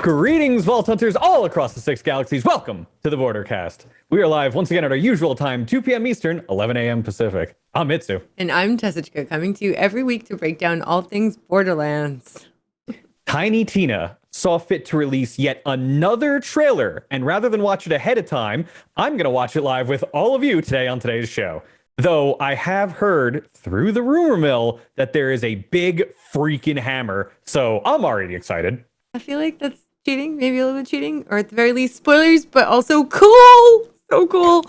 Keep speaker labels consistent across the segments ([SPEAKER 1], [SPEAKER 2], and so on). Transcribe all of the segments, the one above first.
[SPEAKER 1] Greetings, Vault Hunters all across the 6 galaxies. Welcome to the Bordercast. We are live once again at our usual time, 2 p.m. Eastern, 11 a.m. Pacific. I'm Mitsu.
[SPEAKER 2] And I'm Tessica, coming to you every week to break down all things Borderlands.
[SPEAKER 1] Tiny Tina saw fit to release yet another trailer, and rather than watch it ahead of time, I'm going to watch it live with all of you today on today's show. Though I have heard through the rumor mill that there is a big freaking hammer, so I'm already excited.
[SPEAKER 2] I feel like that's cheating, maybe a little bit cheating, or at the very least spoilers, but also cool. So cool.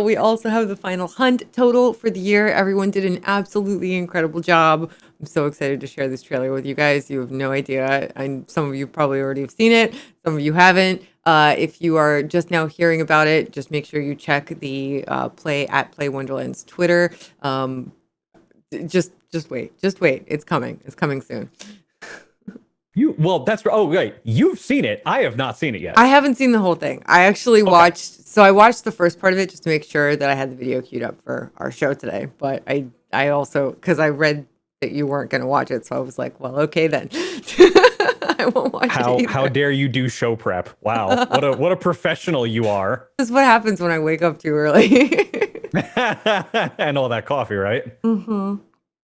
[SPEAKER 2] We also have the final hunt total for the year. Everyone did an absolutely incredible job. I'm so excited to share this trailer with you guys. You have no idea. Some of you probably already have seen it. Some of you haven't. If you are just now hearing about it, just make sure you check the Play Wonderlands Twitter. Just wait. It's coming. It's coming soon.
[SPEAKER 1] Oh, right. You've seen it. I have not seen it yet.
[SPEAKER 2] I haven't seen the whole thing. I actually watched the first part of it just to make sure that I had the video queued up for our show today. But I also, because I read that you weren't going to watch it, so I was like, well, okay then. I won't watch it either.
[SPEAKER 1] How dare you do show prep? Wow. What a professional you are.
[SPEAKER 2] This is what happens when I wake up too early.
[SPEAKER 1] And all that coffee, right?
[SPEAKER 2] Mm-hmm.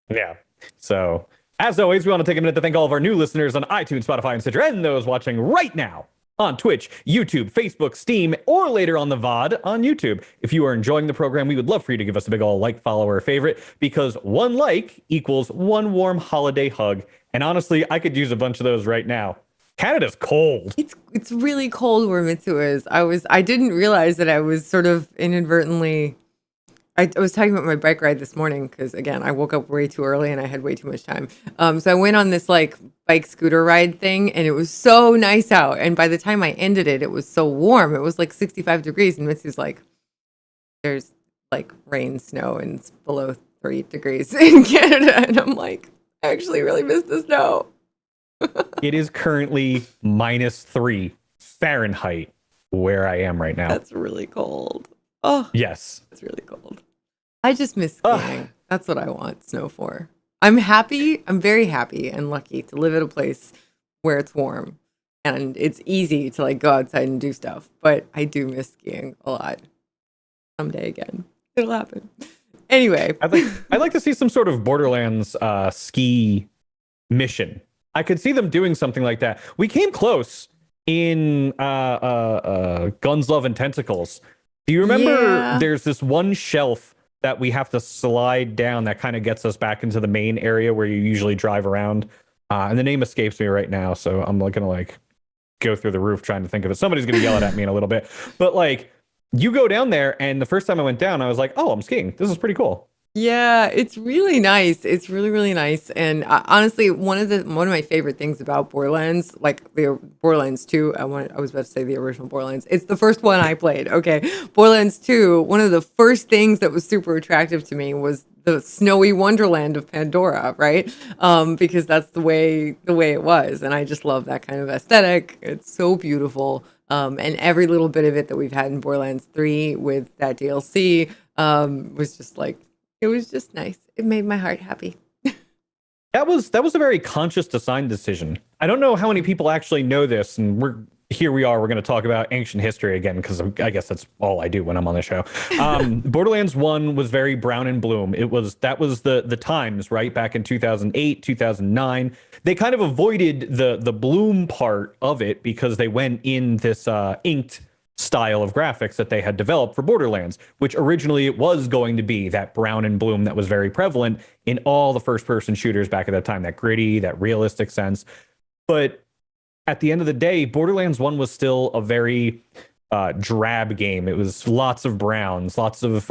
[SPEAKER 1] Yeah. So, as always, we want to take a minute to thank all of our new listeners on iTunes, Spotify, and Stitcher, and those watching right now on Twitch, YouTube, Facebook, Steam, or later on the VOD on YouTube. If you are enjoying the program, we would love for you to give us a big ol' like, follow, or favorite, because one like equals one warm holiday hug. And honestly, I could use a bunch of those right now. Canada's cold.
[SPEAKER 2] It's really cold where Mitsu is. I didn't realize that I was sort of inadvertently. I was talking about my bike ride this morning because, again, I woke up way too early and I had way too much time. So I went on this like bike scooter ride thing and it was so nice out. And by the time I ended it, it was so warm. It was like 65 degrees. And Mitsu's like, there's like rain, snow, and it's below 3 degrees in Canada. And I'm like, I actually really miss the snow.
[SPEAKER 1] It is currently -3 Fahrenheit where I am right now.
[SPEAKER 2] That's really cold. Oh,
[SPEAKER 1] yes.
[SPEAKER 2] It's really cold. I just miss skiing. That's what I want snow for. I'm happy. I'm very happy and lucky to live at a place where it's warm and it's easy to like go outside and do stuff. But I do miss skiing a lot. Someday again, it'll happen. Anyway,
[SPEAKER 1] I'd like to see some sort of Borderlands ski mission. I could see them doing something like that. We came close in Guns, Love, and Tentacles. Do you remember there's this one shelf that we have to slide down that kind of gets us back into the main area where you usually drive around? And the name escapes me right now, so I'm going to like go through the roof trying to think of it. Somebody's going to yell it at me in a little bit. But like, you go down there, and the first time I went down, I was like, oh, I'm skiing. This is pretty cool.
[SPEAKER 2] Yeah, it's really nice. It's really, really nice. And honestly, one of my favorite things about Borderlands, like the Borderlands 2, I was about to say the original Borderlands. It's the first one I played. Okay. Borderlands 2, one of the first things that was super attractive to me was the snowy wonderland of Pandora, right? Because that's the way it was. And I just love that kind of aesthetic. It's so beautiful. And every little bit of it that we've had in Borderlands 3 with that DLC was just like, it was just nice. It made my heart happy.
[SPEAKER 1] That was a very conscious design decision. I don't know how many people actually know this, and we're going to talk about ancient history again, because I guess that's all I do when I'm on the show. Borderlands 1 was very brown and bloom. That was the times, right? Back in 2008, 2009. They kind of avoided the bloom part of it because they went in this inked style of graphics that they had developed for Borderlands, which originally it was going to be that brown and bloom that was very prevalent in all the first-person shooters back at that time, that gritty, that realistic sense. But at the end of the day, Borderlands 1 was still a very drab game. It was lots of browns, lots of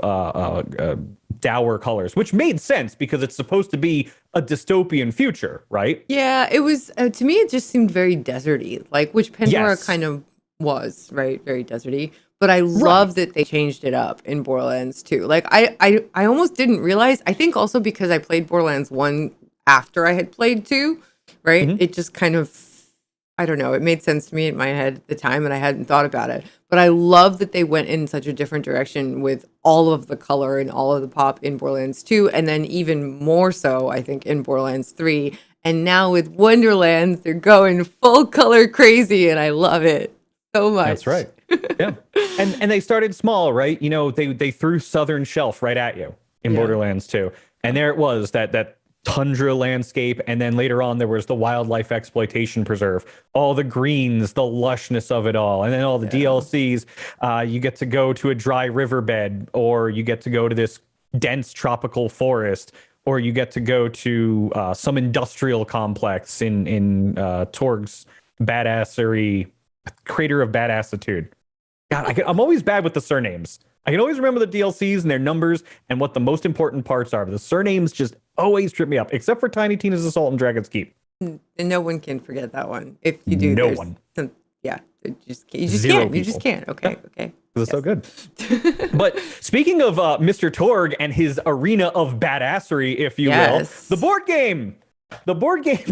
[SPEAKER 1] dour colors, which made sense because it's supposed to be a dystopian future, right?
[SPEAKER 2] Yeah, it was, to me, it just seemed very deserty, like, which Pandora kind of was, right? Very deserty. But I love that they changed it up in Borderlands 2. Like, I almost didn't realize, I think also because I played Borderlands 1 after I had played 2, right? Mm-hmm. It just kind of, I don't know, it made sense to me in my head at the time and I hadn't thought about it. But I love that they went in such a different direction with all of the color and all of the pop in Borderlands 2, and then even more so, I think, in Borderlands 3. And now with Wonderlands, they're going full color crazy, and I love it so much.
[SPEAKER 1] That's right. Yeah. And they started small, right? You know, they threw Southern Shelf right at you in
[SPEAKER 2] Yeah.
[SPEAKER 1] Borderlands 2. And there it was, that tundra landscape, and then later on there was the wildlife exploitation preserve, all the greens, the lushness of it all, and then all the DLCs. You get to go to a dry riverbed, or you get to go to this dense tropical forest, or you get to go to some industrial complex in Torg's badassery crater of badassitude. God, I'm always bad with the surnames. I can always remember the DLCs and their numbers and what the most important parts are, but the surnames just always trip me up, except for Tiny Tina's Assault on Dragon's Keep.
[SPEAKER 2] And no one can forget that one. If you do,
[SPEAKER 1] No one.
[SPEAKER 2] Yeah, you just can't.
[SPEAKER 1] Zero
[SPEAKER 2] You just
[SPEAKER 1] people.
[SPEAKER 2] can't. Okay, okay.
[SPEAKER 1] It's so good. But speaking of Mr. Torg and his arena of badassery, if you will, the board game. The board game,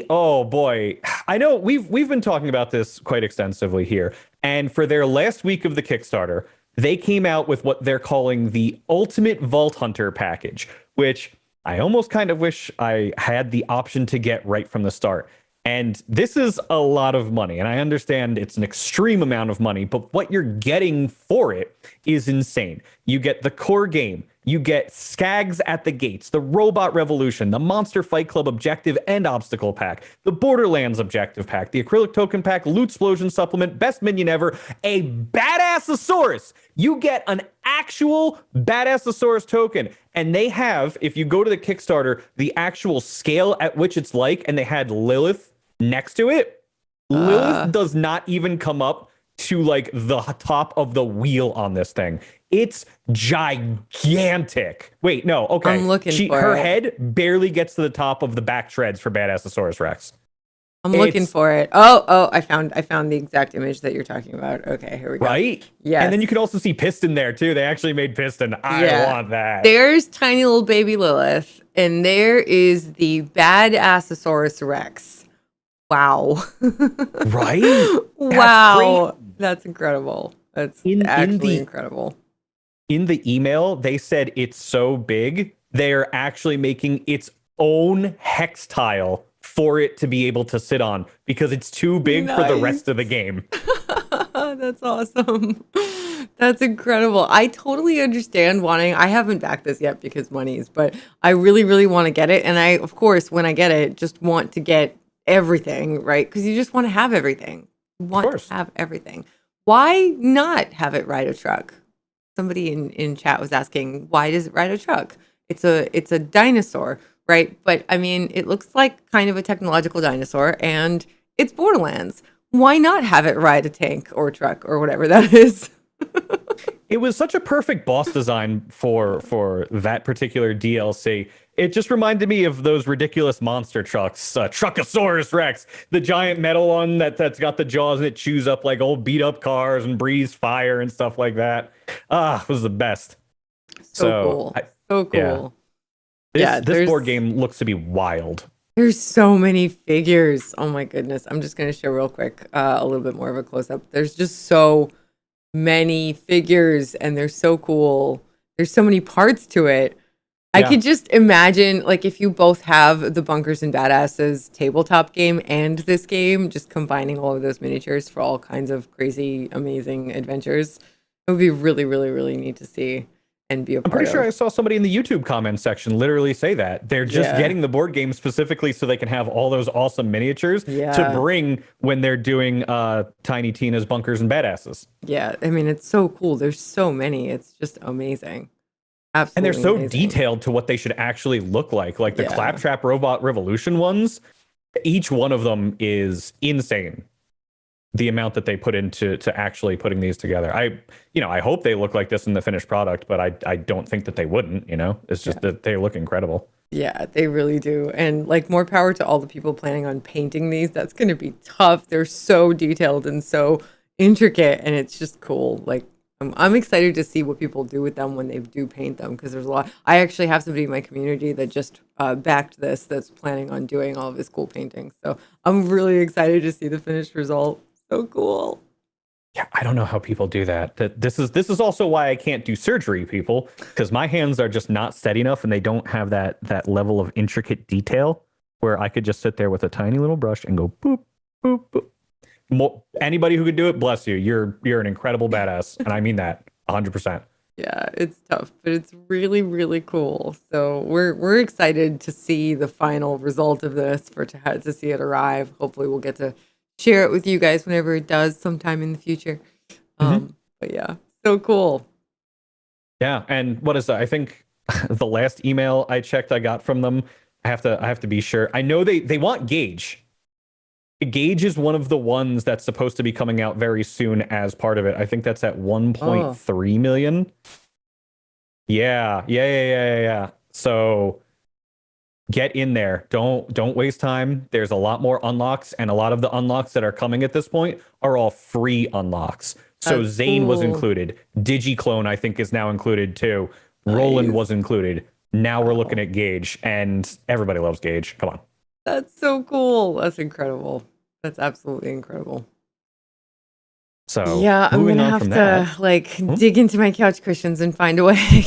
[SPEAKER 1] oh boy, I know we've been talking about this quite extensively here. And for their last week of the Kickstarter, they came out with what they're calling the Ultimate Vault Hunter package, which I almost kind of wish I had the option to get right from the start. And this is a lot of money, and I understand it's an extreme amount of money, but what you're getting for it is insane. You get the core game, you get Skags at the Gates, the Robot Revolution, the Monster Fight Club Objective and Obstacle Pack, the Borderlands Objective Pack, the Acrylic Token Pack, Loot Explosion Supplement, Best Minion Ever, a Badassosaurus. You get an actual Badassosaurus token. And they have, if you go to the Kickstarter, the actual scale at which it's like, and they had Lilith next to it. Lilith does not even come up to like the top of the wheel on this thing. It's gigantic. Wait, no, okay.
[SPEAKER 2] I'm looking for
[SPEAKER 1] her
[SPEAKER 2] it.
[SPEAKER 1] head barely gets to the top of the back treads for Badassosaurus Rex.
[SPEAKER 2] I'm looking for it. Oh, I found the exact image that you're talking about. Okay, here we go.
[SPEAKER 1] Right?
[SPEAKER 2] Yes.
[SPEAKER 1] And then you can also see Piston there too. They actually made Piston. I want that.
[SPEAKER 2] There's tiny little baby Lilith, and there is the Badassosaurus Rex. Wow.
[SPEAKER 1] Right?
[SPEAKER 2] Wow. That's incredible. That's
[SPEAKER 1] actually
[SPEAKER 2] incredible.
[SPEAKER 1] In the email, they said it's so big, they're actually making its own hex tile for it to be able to sit on because it's too big for the rest of the game.
[SPEAKER 2] That's awesome. That's incredible. I totally understand wanting, I haven't backed this yet because money's, but I really, really want to get it. And I, of course, when I get it, just want to get everything, right? Because you just want to have everything. You want to have everything. Why not have it ride a truck? Somebody in chat was asking, why does it ride a truck? It's a dinosaur, right? But I mean, it looks like kind of a technological dinosaur, and it's Borderlands. Why not have it ride a tank or a truck or whatever that is?
[SPEAKER 1] It was such a perfect boss design for that particular DLC. It just reminded me of those ridiculous monster trucks, Truckosaurus Rex, the giant metal one that's got the jaws and it chews up like old beat up cars and breathes fire and stuff like that. It was the best.
[SPEAKER 2] So cool.
[SPEAKER 1] This board game looks to be wild.
[SPEAKER 2] There's so many figures. Oh my goodness. I'm just going to show real quick a little bit more of a close up. There's just so many figures and they're so cool. There's so many parts to it. I could just imagine, like, if you both have the Bunkers and Badasses tabletop game and this game, just combining all of those miniatures for all kinds of crazy, amazing adventures. It would be really, really, really neat to see and be a part of.
[SPEAKER 1] I'm pretty sure I saw somebody in the YouTube comment section literally say that. They're just getting the board game specifically so they can have all those awesome miniatures to bring when they're doing Tiny Tina's Bunkers and Badasses.
[SPEAKER 2] Yeah, I mean, it's so cool. There's so many. It's just amazing. Absolutely
[SPEAKER 1] and they're so
[SPEAKER 2] amazing.
[SPEAKER 1] Detailed to what they should actually look like the Claptrap Robot Revolution ones. Each one of them is insane, the amount that they put into actually putting these together. I hope they look like this in the finished product, but I don't think that they wouldn't. It's just that they look incredible.
[SPEAKER 2] Yeah, they really do. And like, more power to all the people planning on painting these. That's going to be tough. They're so detailed and so intricate, and it's just cool. Like, I'm excited to see what people do with them when they do paint them, because there's a lot. I actually have somebody in my community that just backed this, that's planning on doing all of his cool paintings. So I'm really excited to see the finished result. So cool.
[SPEAKER 1] Yeah, I don't know how people do that. This is also why I can't do surgery, people, because my hands are just not steady enough and they don't have that level of intricate detail. where I could just sit there with a tiny little brush and go boop, boop, boop. Anybody who could do it, bless you. You're an incredible badass, and I mean that 100%.
[SPEAKER 2] Yeah, it's tough, but it's really, really cool. So we're excited to see the final result of this, to see it arrive. Hopefully, we'll get to share it with you guys whenever it does, sometime in the future. But yeah, so cool.
[SPEAKER 1] Yeah, and what is that? I think the last email I checked, I got from them. I have to be sure. I know they want Gage. Gage is one of the ones that's supposed to be coming out very soon as part of it. I think that's at 1.3 million. Yeah. So get in there. Don't waste time. There's a lot more unlocks, and a lot of the unlocks that are coming at this point are all free unlocks. So
[SPEAKER 2] That's
[SPEAKER 1] Zane was
[SPEAKER 2] cool.
[SPEAKER 1] included. Digiclone, I think, is now included too. Roland was included. Now we're looking at Gage, and everybody loves Gage. Come on.
[SPEAKER 2] That's so cool. That's incredible. That's absolutely incredible.
[SPEAKER 1] So
[SPEAKER 2] yeah, I'm
[SPEAKER 1] moving
[SPEAKER 2] gonna
[SPEAKER 1] on
[SPEAKER 2] have
[SPEAKER 1] from
[SPEAKER 2] to
[SPEAKER 1] that,
[SPEAKER 2] dig into my couch cushions and find a way.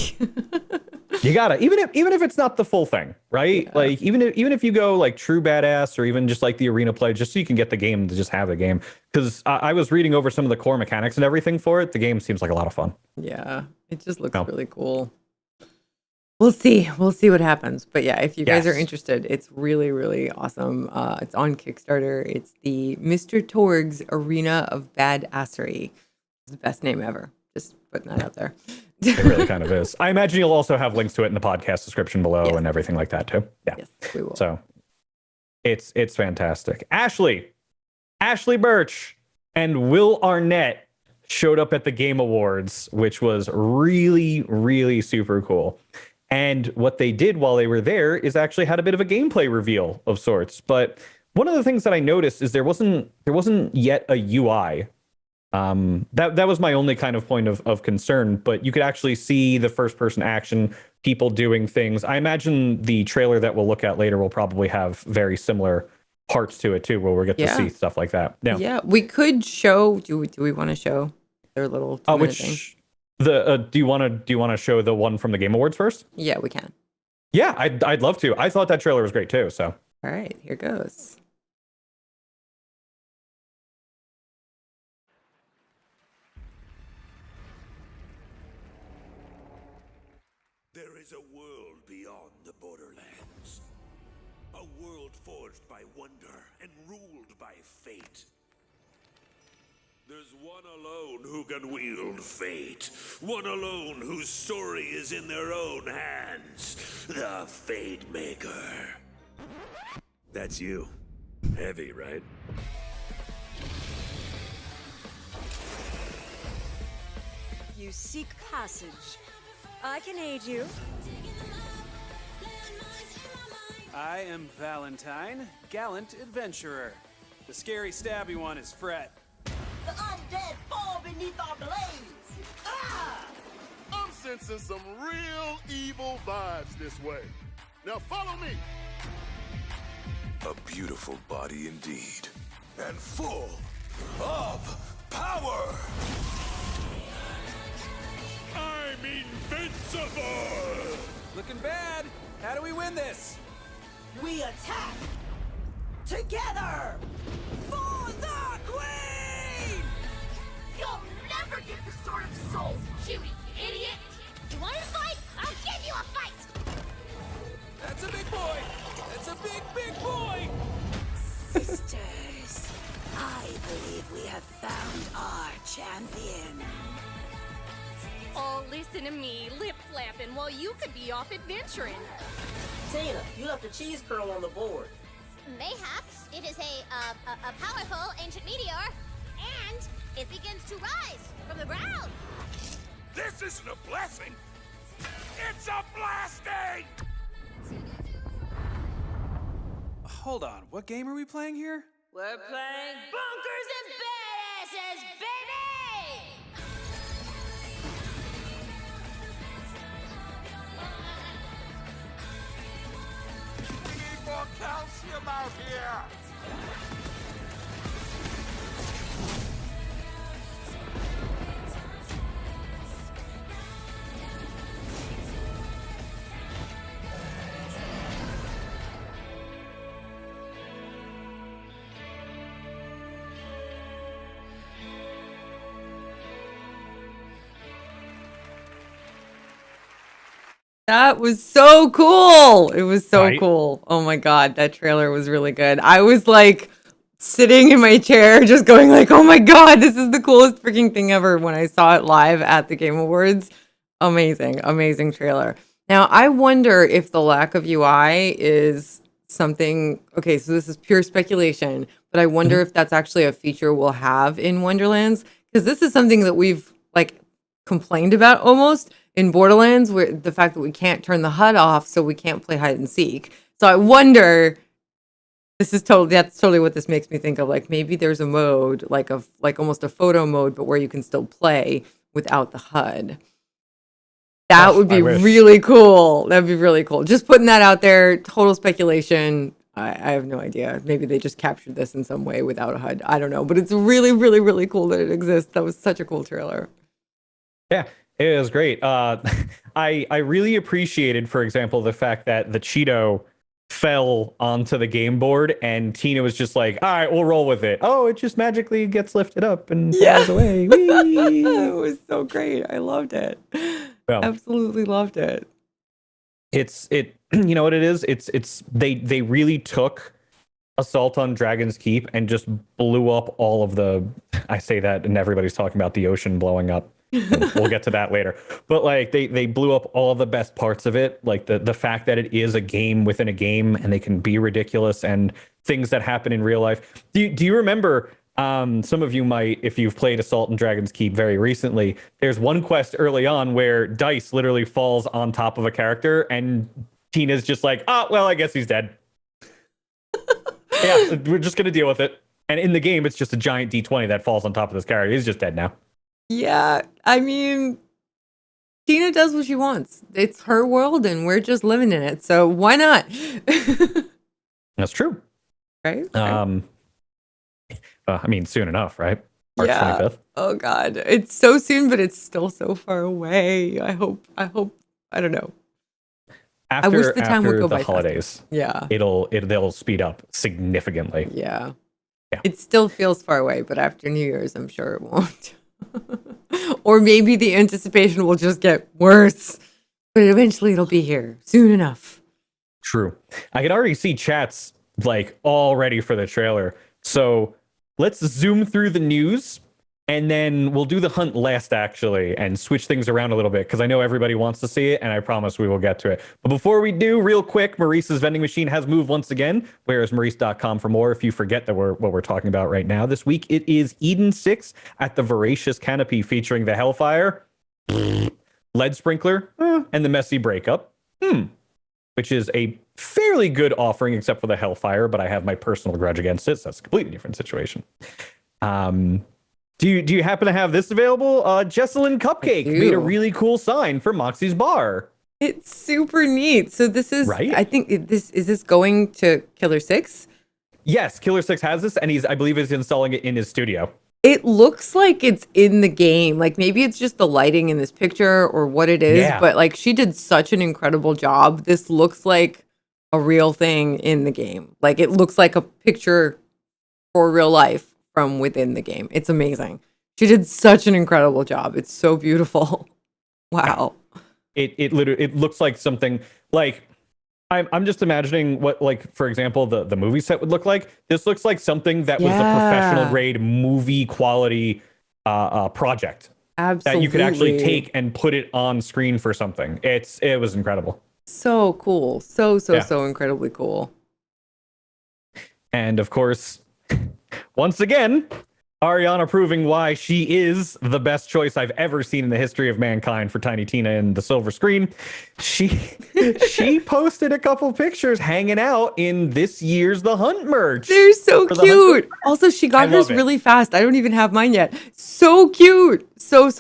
[SPEAKER 1] you gotta, even if it's not the full thing, right?
[SPEAKER 2] Yeah.
[SPEAKER 1] Like even if you go like true badass, or even just like the arena play, just so you can get the game to just have the game. Because I was reading over some of the core mechanics and everything for it. The game seems like a lot of fun.
[SPEAKER 2] Yeah, it just looks really cool. We'll see what happens. But yeah, if you guys are interested, it's really, really awesome. It's on Kickstarter. It's the Mr. Torg's Arena of Badassery. It's the best name ever. Just putting that out there.
[SPEAKER 1] It really kind of is. I imagine you'll also have links to it in the podcast description below and everything like that too. Yeah.
[SPEAKER 2] Yes, we will.
[SPEAKER 1] So it's fantastic. Ashley Birch and Will Arnett showed up at the Game Awards, which was really, really super cool. And what they did while they were there is actually had a bit of a gameplay reveal of sorts. But one of the things that I noticed is there wasn't yet a UI. That was my only kind of point of concern, but you could actually see the first person action, people doing things. I imagine the trailer that we'll look at later will probably have very similar parts to it too, where we'll get to see stuff like that.
[SPEAKER 2] Yeah, we could show. Do we want to show their little 2-minute thing?
[SPEAKER 1] Do you want to show the one from the Game Awards first?
[SPEAKER 2] Yeah, we can.
[SPEAKER 1] Yeah, I'd love to. I thought that trailer was great too. So
[SPEAKER 2] all right, here goes.
[SPEAKER 3] There is a world beyond the Borderlands. A world forged by wonder and ruled by fate. There's one alone who can wield fate. One alone whose story is in their own hands. The Fate Maker. That's you. Heavy, right?
[SPEAKER 4] You seek passage. I can aid you.
[SPEAKER 5] I am Valentine, gallant adventurer. The scary stabby one is Fred.
[SPEAKER 6] The undead fall beneath our blades. Ah!
[SPEAKER 7] I'm sensing some real evil vibes this way. Now follow me.
[SPEAKER 3] A beautiful body indeed. And full of power. I'm invincible!
[SPEAKER 5] Looking bad. How do we win this?
[SPEAKER 6] We attack together for the queen! You'll never get this sort of soul, you idiot! You want to fight? I'll give you a fight!
[SPEAKER 5] That's a big boy. That's a big, big boy.
[SPEAKER 4] Sisters, I believe we have found our champion.
[SPEAKER 8] Oh, listen to me, lip-flapping while you could be off adventuring.
[SPEAKER 6] Tina, you left a cheese curl on the board.
[SPEAKER 9] Mayhaps it is a powerful ancient meteor, and it begins to rise from the ground.
[SPEAKER 3] This isn't a blessing. It's a blasting!
[SPEAKER 5] Hold on. What game are we playing here?
[SPEAKER 6] We're playing Bunkers and Badasses, baby!
[SPEAKER 3] We need more calcium out here!
[SPEAKER 2] That was so cool. It was so
[SPEAKER 1] Right?
[SPEAKER 2] cool. Oh my God, that trailer was really good. I was like sitting in my chair just going like, "Oh my God, this is the coolest freaking thing ever" when I saw it live at the Game Awards. Amazing, amazing trailer. Now, I wonder if the lack of UI is something, okay, so this is pure speculation, but I wonder if that's actually a feature we'll have in Wonderlands, because this is something that we've like complained about almost in Borderlands, where the fact that we can't turn the HUD off, so we can't play hide and seek. So I wonder, that's totally what this makes me think of. Like maybe there's a mode like almost a photo mode, but where you can still play without the HUD. That would be really cool. That'd be really cool. Just putting that out there. Total speculation. I have no idea. Maybe they just captured this in some way without a HUD. I don't know. But it's really, really, really cool that it exists. That was such a cool trailer.
[SPEAKER 1] Yeah, it was great. I really appreciated, for example, the fact that the Cheeto fell onto the game board and Tina was just like, all right, we'll roll with it. Oh, it just magically gets lifted up and flies away.
[SPEAKER 2] It was so great. I loved it.
[SPEAKER 1] Well,
[SPEAKER 2] absolutely loved it.
[SPEAKER 1] You know what it is? They really took Assault on Dragon's Keep and just blew up all of the, I say that and everybody's talking about the ocean blowing up. We'll get to that later. But like they blew up all the best parts of it, like the fact that it is a game within a game and they can be ridiculous and things that happen in real life. Do you remember, some of you might, if you've played Assault on Dragon's Keep very recently, there's one quest early on where Dice literally falls on top of a character and Tina's just like, oh, well, I guess he's dead. Yeah, we're just going to deal with it. And in the game, it's just a giant D20 that falls on top of this character. He's just dead now.
[SPEAKER 2] Yeah, I mean, Tina does what she wants. It's her world and we're just living in it. So why not?
[SPEAKER 1] That's true.
[SPEAKER 2] Right?
[SPEAKER 1] I mean, soon enough, right? March 25th.
[SPEAKER 2] Oh God. It's so soon, but it's still so far away. I hope, I don't know.
[SPEAKER 1] After,
[SPEAKER 2] I wish the time would go by
[SPEAKER 1] holidays.
[SPEAKER 2] Faster. Yeah.
[SPEAKER 1] They'll speed up significantly.
[SPEAKER 2] Yeah. It still feels far away, but after New Year's, I'm sure it won't. Or maybe the anticipation will just get worse, but eventually it'll be here soon enough.
[SPEAKER 1] True. I can already see chats like all ready for the trailer. So let's zoom through the news and then we'll do the hunt last actually and switch things around a little bit because I know everybody wants to see it and I promise we will get to it. But before we do, real quick, Maurice's vending machine has moved once again. Where is Maurice.com for more if you forget that what we're talking about right now. This week it is Eden 6 at the Voracious Canopy featuring the Hellfire, Lead Sprinkler, and the Messy Breakup, which is a fairly good offering except for the Hellfire, but I have my personal grudge against it, so that's a completely different situation. Do you happen to have this available? Jesselyn Cupcake made a really cool sign for Moxie's Bar.
[SPEAKER 2] It's super neat. So this is,
[SPEAKER 1] right?
[SPEAKER 2] I think is this going to Killer 6?
[SPEAKER 1] Yes, Killer 6 has this, and I believe he's installing it in his studio.
[SPEAKER 2] It looks like it's in the game. Like maybe it's just the lighting in this picture or what it is, but like she did such an incredible job. This looks like a real thing in the game. Like it looks like a picture for real life from within the game. It's amazing. She did such an incredible job. It's so beautiful. Wow.
[SPEAKER 1] It literally looks like something like I'm just imagining what, like, for example, the movie set would look like. This looks like something that was a professional grade movie quality project.
[SPEAKER 2] Absolutely.
[SPEAKER 1] That you could actually take and put it on screen for something. It was incredible.
[SPEAKER 2] So cool. So incredibly cool.
[SPEAKER 1] And of course, once again, Ariana proving why she is the best choice I've ever seen in the history of mankind for Tiny Tina in the silver screen. She posted a couple pictures hanging out in this year's The Hunt merch.
[SPEAKER 2] They're so cute. Also, she got hers really fast. I don't even have mine yet. So cute. So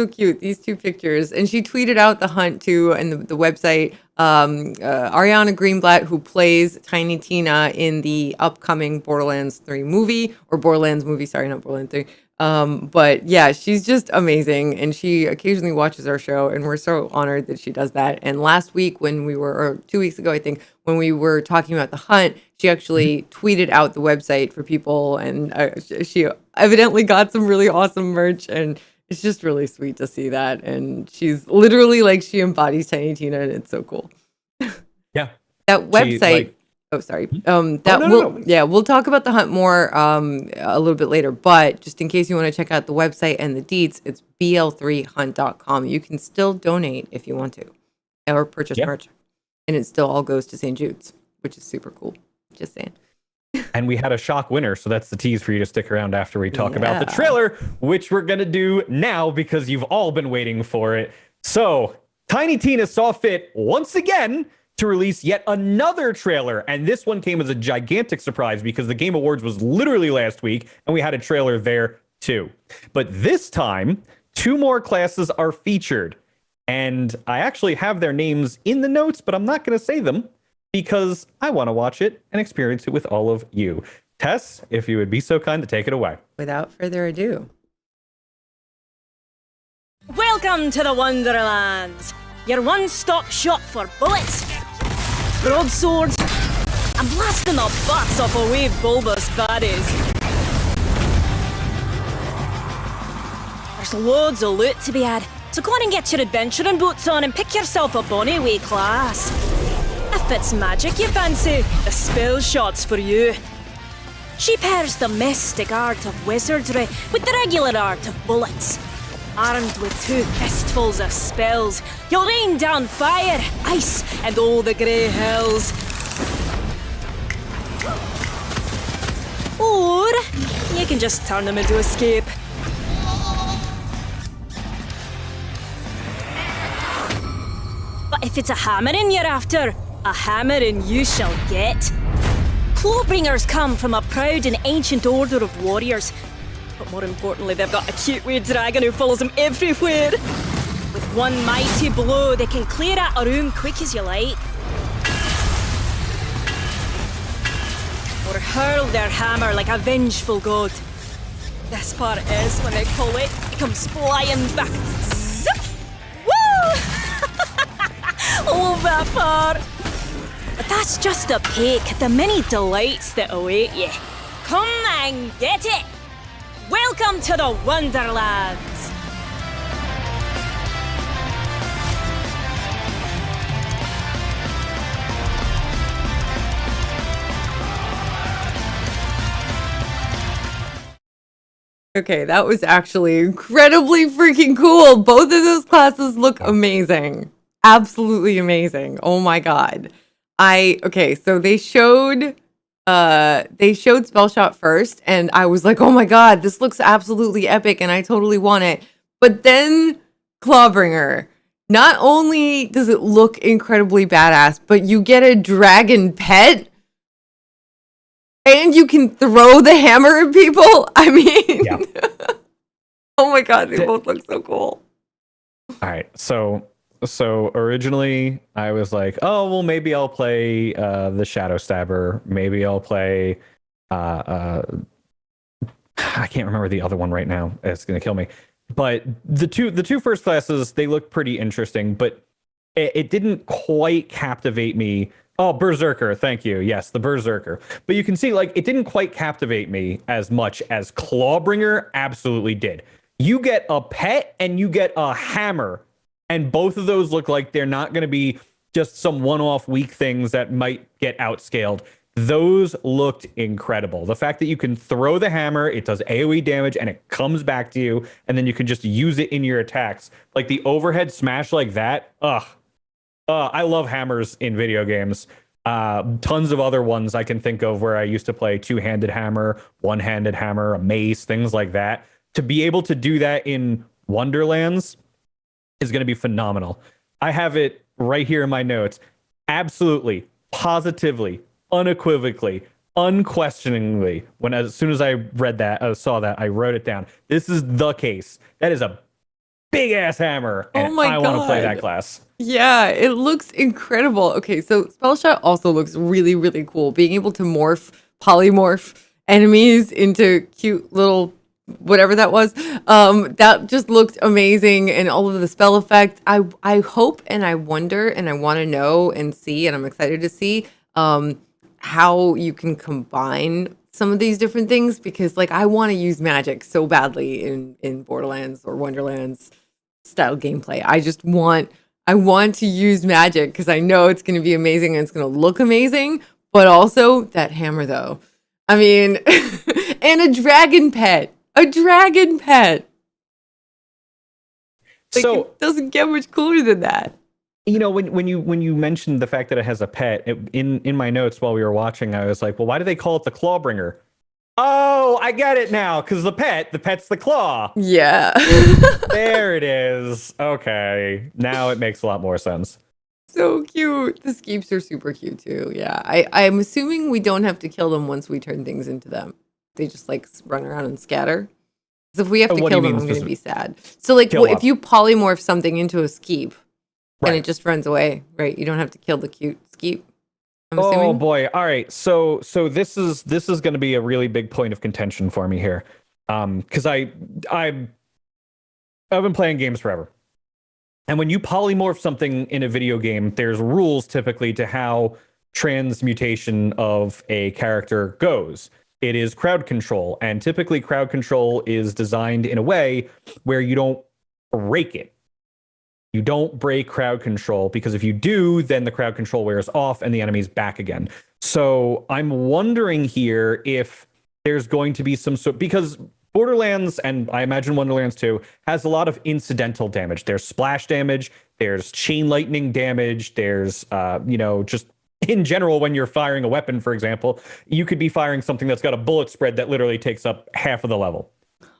[SPEAKER 2] cute. These two pictures. And she tweeted out The Hunt too and the website. Ariana Greenblatt, who plays Tiny Tina in the upcoming Borderlands 3 movie, or Borderlands movie, sorry, not Borderlands 3. But yeah, she's just amazing, and she occasionally watches our show, and we're so honored that she does that. And last week when we were, or 2 weeks ago, I think, when we were talking about The Hunt, she actually tweeted out the website for people, and she evidently got some really awesome merch, and It's just really sweet to see that, and she's literally like she embodies Tiny Tina, and it's so cool.
[SPEAKER 1] Yeah.
[SPEAKER 2] That website. Oh, sorry. We'll talk about the hunt more a little bit later, but just in case you want to check out the website and the deets, it's bl3hunt.com. You can still donate if you want to, or purchase merch, and it still all goes to St. Jude's, which is super cool. Just saying.
[SPEAKER 1] And we had a shock winner, so that's the tease for you to stick around after we talk about the trailer, which we're going to do now because you've all been waiting for it. So, Tiny Tina saw fit once again to release yet another trailer, and this one came as a gigantic surprise because the Game Awards was literally last week, and we had a trailer there too. But this time, 2 more classes are featured, and I actually have their names in the notes, but I'm not going to say them because I want to watch it and experience it with all of you. Tess, if you would be so kind to take it away.
[SPEAKER 2] Without further ado.
[SPEAKER 4] Welcome to the Wonderlands, your one-stop shop for bullets, broadswords, and blasting the butts off a wave bulbous baddies. There's loads of loot to be had, so go on and get your adventuring boots on and pick yourself a bonny wee class. If it's magic you fancy, the spell shot's for you. She pairs the mystic art of wizardry with the regular art of bullets. Armed with 2 fistfuls of spells, you'll rain down fire, ice, and all the grey hells. Or you can just turn them into escape. But if it's a hammering you're after, a hammering you shall get. Clawbringers come from a proud and ancient order of warriors. But more importantly, they've got a cute wee dragon who follows them everywhere. With one mighty blow, they can clear out a room quick as you like. Or hurl their hammer like a vengeful god. This part is when they pull it comes flying back. Zip! Woo! Love that part. But that's just a peek at the many delights that await you. Come and get it! Welcome to the Wonderlands!
[SPEAKER 2] Okay, that was actually incredibly freaking cool. Both of those classes look amazing. Absolutely amazing. Oh my god. So they showed Spellshot first, and I was like, oh my god, this looks absolutely epic, and I totally want it. But then Clawbringer, not only does it look incredibly badass, but you get a dragon pet, and you can throw the hammer at people. I mean, oh my god, they both look so cool.
[SPEAKER 1] All right, so originally I was like, oh well, maybe I'll play the Shadow Stabber. Maybe I'll play I can't remember the other one right now. It's gonna kill me. But the two first classes, they look pretty interesting, but it didn't quite captivate me. Oh, Berserker, thank you. Yes, the Berserker. But you can see, like, it didn't quite captivate me as much as Clawbringer absolutely did. You get a pet and you get a hammer. And both of those look like they're not going to be just some one-off weak things that might get outscaled. Those looked incredible. The fact that you can throw the hammer, it does AoE damage, and it comes back to you, and then you can just use it in your attacks. Like the overhead smash like that, I love hammers in video games. Tons of other ones I can think of where I used to play two-handed hammer, one-handed hammer, a mace, things like that. To be able to do that in Wonderlands is going to be phenomenal. I have it right here in my notes. Absolutely, positively, unequivocally, unquestioningly. As soon as I read that, saw that, I wrote it down. This is the case. That is a big ass hammer, and I want to play that class.
[SPEAKER 2] Yeah, it looks incredible. Okay, so Spellshot also looks really, really cool. Being able to polymorph enemies into cute little whatever that was, that just looked amazing, and all of the spell effects. I hope and I wonder and I want to know and see, and I'm excited to see how you can combine some of these different things because like I want to use magic so badly in Borderlands or Wonderlands style gameplay. I want to use magic because I know it's going to be amazing and it's going to look amazing, but also that hammer though. I mean, and a dragon pet. A dragon pet. Like,
[SPEAKER 1] So
[SPEAKER 2] it doesn't get much cooler than that.
[SPEAKER 1] you know, when you mentioned the fact that it has a pet, in my notes while we were watching, I was like, well, why do they call it the Clawbringer? Oh, I get it now, because the pet's the claw.
[SPEAKER 2] Yeah.
[SPEAKER 1] There it is. Okay, now it makes a lot more sense.
[SPEAKER 2] So cute. The skeeps are super cute too. Yeah. I'm assuming we don't have to kill them once we turn things into them. They just like run around and scatter. Because if we have to
[SPEAKER 1] What do
[SPEAKER 2] kill
[SPEAKER 1] you
[SPEAKER 2] them,
[SPEAKER 1] mean
[SPEAKER 2] I'm going to be
[SPEAKER 1] specific-
[SPEAKER 2] sad. So like
[SPEAKER 1] Kill
[SPEAKER 2] if
[SPEAKER 1] what?
[SPEAKER 2] you polymorph something into a skeep and
[SPEAKER 1] Right.
[SPEAKER 2] it just runs away, right? You don't have to kill the cute skeep. I'm
[SPEAKER 1] Oh
[SPEAKER 2] assuming.
[SPEAKER 1] boy. All right. So this is going to be a really big point of contention for me here. Because I've been playing games forever. And when you polymorph something in a video game, there's rules typically to how transmutation of a character goes. It is crowd control, and typically crowd control is designed in a way where you don't break it. You don't break crowd control, because if you do, then the crowd control wears off and the enemy's back again. So I'm wondering here if there's going to be some sort, because Borderlands, and I imagine Wonderlands too, has a lot of incidental damage. There's splash damage, there's chain lightning damage, there's just in general, when you're firing a weapon, for example, you could be firing something that's got a bullet spread that literally takes up half of the level.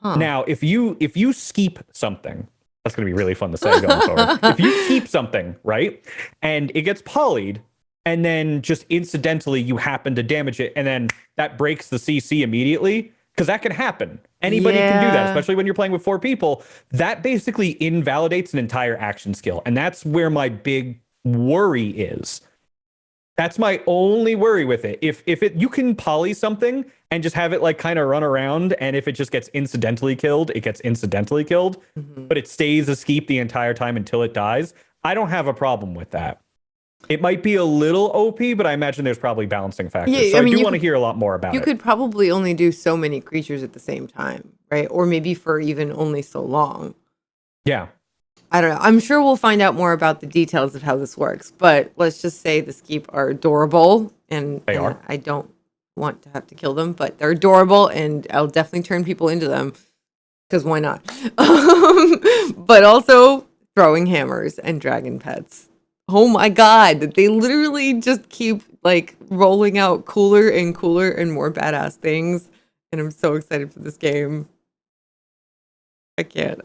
[SPEAKER 1] Now, if you skeep something, that's going to be really fun to say going forward. If you skeep something, right, and it gets polyed, and then just incidentally you happen to damage it, and then that breaks the CC immediately, because that can happen. Anybody can do that,
[SPEAKER 2] Yeah.
[SPEAKER 1] especially when you're playing with 4 people. That basically invalidates an entire action skill, and that's where my big worry is. That's my only worry with it. If you can poly something and just have it like kind of run around, and if it just gets incidentally killed, it gets incidentally killed, but it stays a skeep the entire time until it dies, I don't have a problem with that. It might be a little OP, but I imagine there's probably balancing factors.
[SPEAKER 2] Yeah,
[SPEAKER 1] So
[SPEAKER 2] I
[SPEAKER 1] I
[SPEAKER 2] mean,
[SPEAKER 1] do
[SPEAKER 2] you
[SPEAKER 1] want to
[SPEAKER 2] could-
[SPEAKER 1] hear a lot more about
[SPEAKER 2] You
[SPEAKER 1] it.
[SPEAKER 2] could probably only do so many creatures at the same time, right? Or maybe for even only so long.
[SPEAKER 1] Yeah.
[SPEAKER 2] I don't know. I'm sure we'll find out more about the details of how this works, but let's just say the skeep are adorable, and
[SPEAKER 1] They are.
[SPEAKER 2] I don't want to have to kill them, but they're adorable, and I'll definitely turn people into them because why not? But also throwing hammers and dragon pets. Oh my god, they literally just keep like rolling out cooler and cooler and more badass things, and I'm so excited for this game. I can't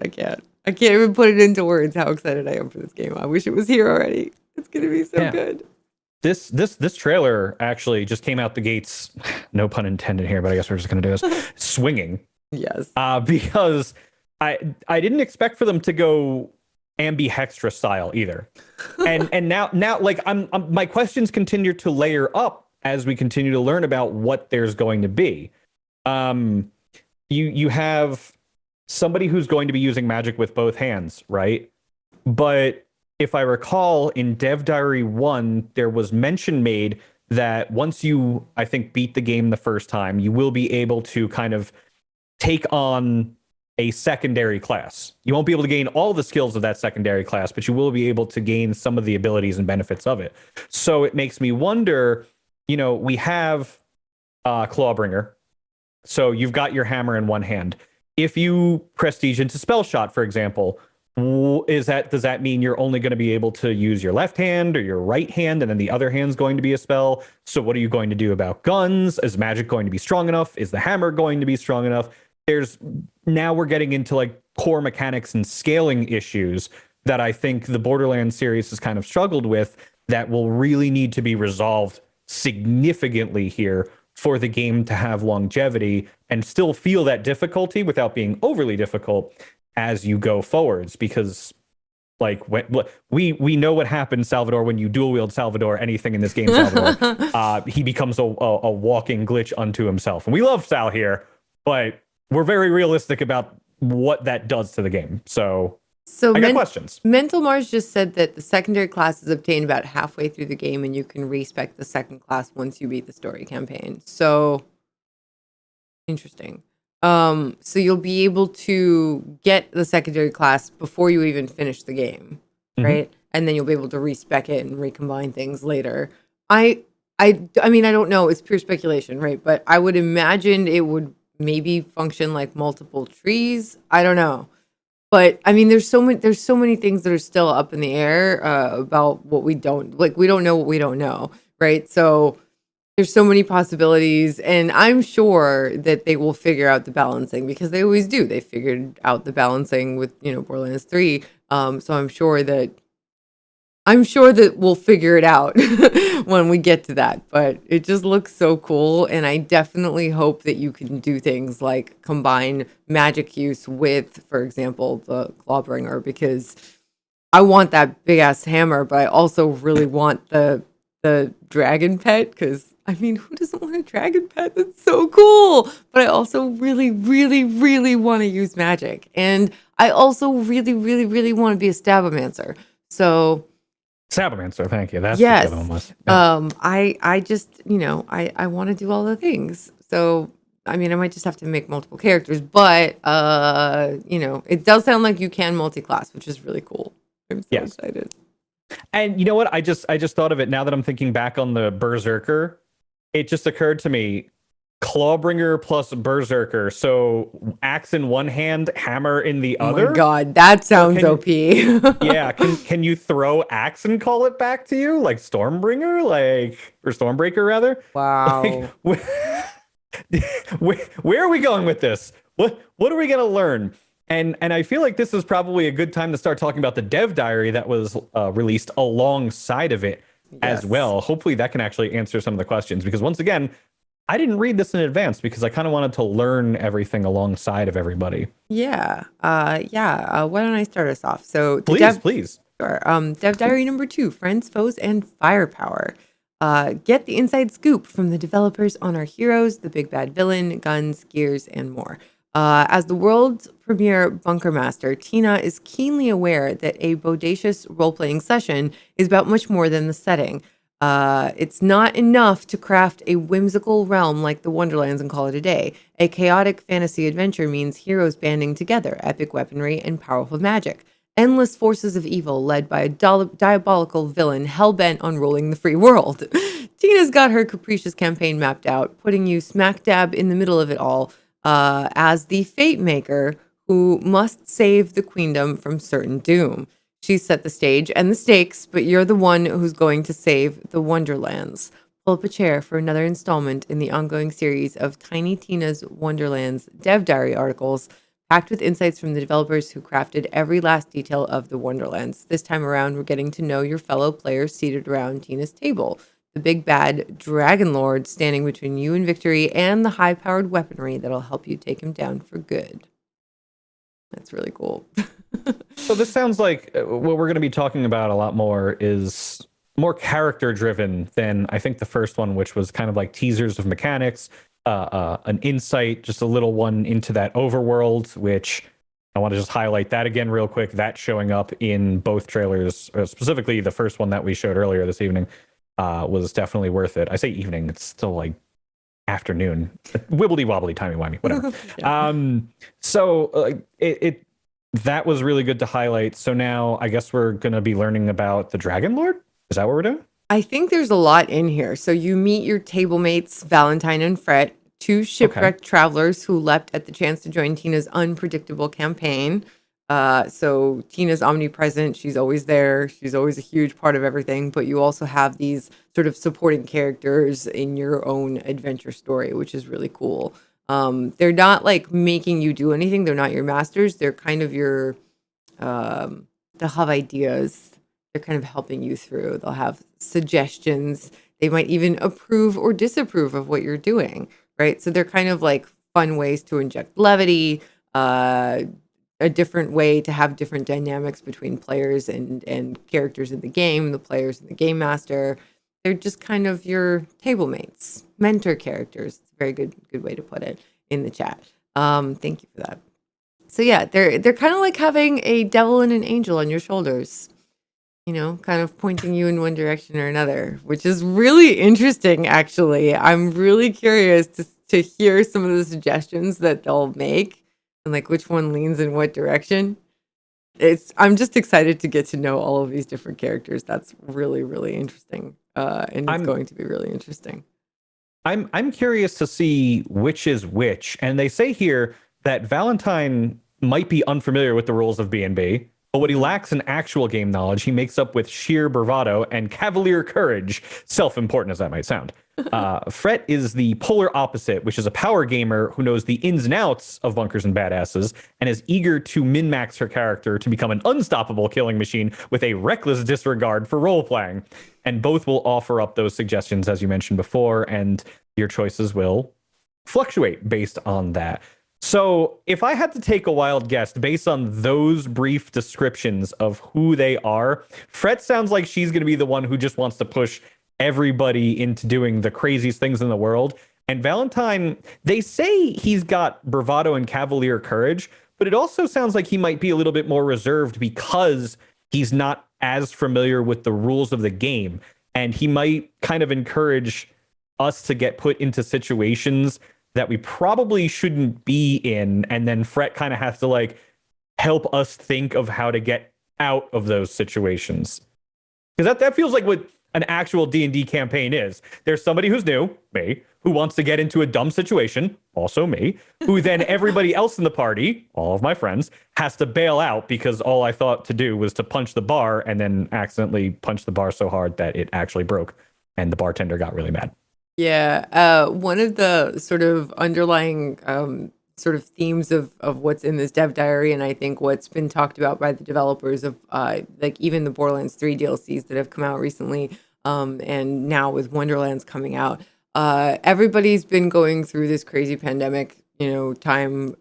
[SPEAKER 2] even put it into words how excited I am for this game. I wish it was here already. It's gonna be so
[SPEAKER 1] Yeah.
[SPEAKER 2] good.
[SPEAKER 1] This trailer actually just came out the gates, no pun intended here, but I guess we're just gonna do this, swinging.
[SPEAKER 2] Yes.
[SPEAKER 1] Because I didn't expect for them to go ambihextra style either. And now like I'm my questions continue to layer up as we continue to learn about what there's going to be. You have somebody who's going to be using magic with both hands, right? But if I recall, in Dev Diary 1, there was mention made that once you, I think, beat the game the first time, you will be able to kind of take on a secondary class. You won't be able to gain all the skills of that secondary class, but you will be able to gain some of the abilities and benefits of it. So it makes me wonder, we have Clawbringer. So you've got your hammer in one hand. If you prestige into spell shot, for example, does that mean you're only going to be able to use your left hand or your right hand, and then the other hand's going to be a spell? So what are you going to do about guns? Is magic going to be strong enough? Is the hammer going to be strong enough? Now we're getting into like core mechanics and scaling issues that I think the Borderlands series has kind of struggled with, that will really need to be resolved significantly here for the game to have longevity and still feel that difficulty without being overly difficult as you go forwards. Because like we know what happens, Salvador, when you dual wield Salvador, anything in this game, Salvador, he becomes a walking glitch unto himself. And we love Sal here, but we're very realistic about what that does to the game. So I got questions.
[SPEAKER 2] Mental Mars just said that the secondary class is obtained about halfway through the game, and you can respec the second class once you beat the story campaign. So Interesting. So you'll be able to get the secondary class before you even finish the game, right? And then you'll be able to respec it and recombine things later. I mean, I don't know. It's pure speculation, right? But I would imagine it would maybe function like multiple trees. I don't know. But I mean, there's so many things that are still up in the air about what we don't like. We don't know what we don't know, right? So there's so many possibilities, and I'm sure that they will figure out the balancing because they always do. They figured out the balancing with Borderlands 3. So I'm sure that we'll figure it out when we get to that, but it just looks so cool. And I definitely hope that you can do things like combine magic use with, for example, the Clawbringer, because I want that big ass hammer, but I also really want the dragon pet because I mean, who doesn't want a dragon pet? That's so cool. But I also really, really, really want to use magic. And I also really, really, really want to be a Stabomancer. So
[SPEAKER 1] Sabomancer, thank you. That's
[SPEAKER 2] yes.
[SPEAKER 1] what the other one was. Yeah.
[SPEAKER 2] I just, I want to do all the things. So, I mean, I might just have to make multiple characters, but, it does sound like you can multi-class, which is really cool. I'm so excited.
[SPEAKER 1] And you know what? I just thought of it now that I'm thinking back on the Berserker. It just occurred to me, Clawbringer plus Berserker. So axe in one hand, hammer in the other.
[SPEAKER 2] Oh my god, that sounds OP.
[SPEAKER 1] Yeah, can you throw axe and call it back to you like Stormbringer, or Stormbreaker rather?
[SPEAKER 2] Wow.
[SPEAKER 1] Where are we going with this? What are we gonna learn? And I feel like this is probably a good time to start talking about the dev diary that was released alongside of it as well. Hopefully that can actually answer some of the questions, because once again, I didn't read this in advance because I kind of wanted to learn everything alongside of everybody.
[SPEAKER 2] Yeah. Why don't I start us off? So
[SPEAKER 1] please.
[SPEAKER 2] Sure. Dev diary number 2, friends, foes, and firepower. Get the inside scoop from the developers on our heroes, the big bad villain, guns, gears, and more. As the world's premier bunker master, Tina is keenly aware that a bodacious role-playing session is about much more than the setting. It's not enough to craft a whimsical realm like the Wonderlands and call it a day. A chaotic fantasy adventure means heroes banding together, epic weaponry, and powerful magic. Endless forces of evil led by a diabolical villain hell-bent on ruling the free world. Tina's got her capricious campaign mapped out, putting you smack dab in the middle of it all, as the fate maker who must save the queendom from certain doom. She's set the stage and the stakes, but you're the one who's going to save the Wonderlands. Pull up a chair for another installment in the ongoing series of Tiny Tina's Wonderlands Dev Diary articles, packed with insights from the developers who crafted every last detail of the Wonderlands. This time around, we're getting to know your fellow players seated around Tina's table. The big bad Dragon Lord standing between you and victory, and the high-powered weaponry that'll help you take him down for good. That's really cool.
[SPEAKER 1] So this sounds like what we're going to be talking about a lot more is more character-driven than I think the first one, which was kind of like teasers of mechanics, an insight, just a little one into that overworld, which I want to just highlight that again real quick. That showing up in both trailers, specifically the first one that we showed earlier this evening, was definitely worth it. I say evening, it's still like afternoon, wibbly wobbly, timey wimey, whatever. So that was really good to highlight. So now I guess we're going to be learning about the Dragon Lord. Is that what we're doing?
[SPEAKER 2] I think there's a lot in here. So you meet your table mates, Valentine and Fret, 2 shipwrecked travelers who leapt at the chance to join Tina's unpredictable campaign. So Tina's omnipresent. She's always there. She's always a huge part of everything. But you also have these sort of supporting characters in your own adventure story, which is really cool. They're not like making you do anything. They're not your masters. They're kind of your, they'll have ideas. They're kind of helping you through. They'll have suggestions. They might even approve or disapprove of what you're doing, right? So they're kind of like fun ways to inject levity, a different way to have different dynamics between players and characters in the game, the players and the game master. They're just kind of your table mates, mentor characters. It's a very good way to put it in the chat. Thank you for that. So yeah, they're kind of like having a devil and an angel on your shoulders. kind of pointing you in one direction or another, which is really interesting, actually. I'm really curious to hear some of the suggestions that they'll make and like which one leans in what direction. I'm just excited to get to know all of these different characters. That's really, really interesting. And it's going to be really interesting.
[SPEAKER 1] I'm curious to see which is which. And they say here that Valentine might be unfamiliar with the rules of B&B, but what he lacks in actual game knowledge, he makes up with sheer bravado and cavalier courage, self-important as that might sound. Fret is the polar opposite, which is a power gamer who knows the ins and outs of bunkers and badasses and is eager to min-max her character to become an unstoppable killing machine with a reckless disregard for role-playing. And both will offer up those suggestions, as you mentioned before, and your choices will fluctuate based on that. So if I had to take a wild guess based on those brief descriptions of who they are, Fret sounds like she's going to be the one who just wants to push everybody into doing the craziest things in the world. And Valentine, they say he's got bravado and cavalier courage, but it also sounds like he might be a little bit more reserved because he's not as familiar with the rules of the game. And he might kind of encourage us to get put into situations that we probably shouldn't be in, and then Fret kind of has to like help us think of how to get out of those situations. Because that feels like what an actual D&D campaign is. There's somebody who's new, me, who wants to get into a dumb situation, also me, who then everybody else in the party, all of my friends, has to bail out because all I thought to do was to punch the bar and then accidentally punch the bar so hard that it actually broke and the bartender got really mad.
[SPEAKER 2] Yeah, one of the sort of underlying sort of themes of what's in this dev diary, and I think what's been talked about by the developers of like even the Borderlands 3 DLCs that have come out recently, and now with Wonderlands coming out, everybody's been going through this crazy pandemic, time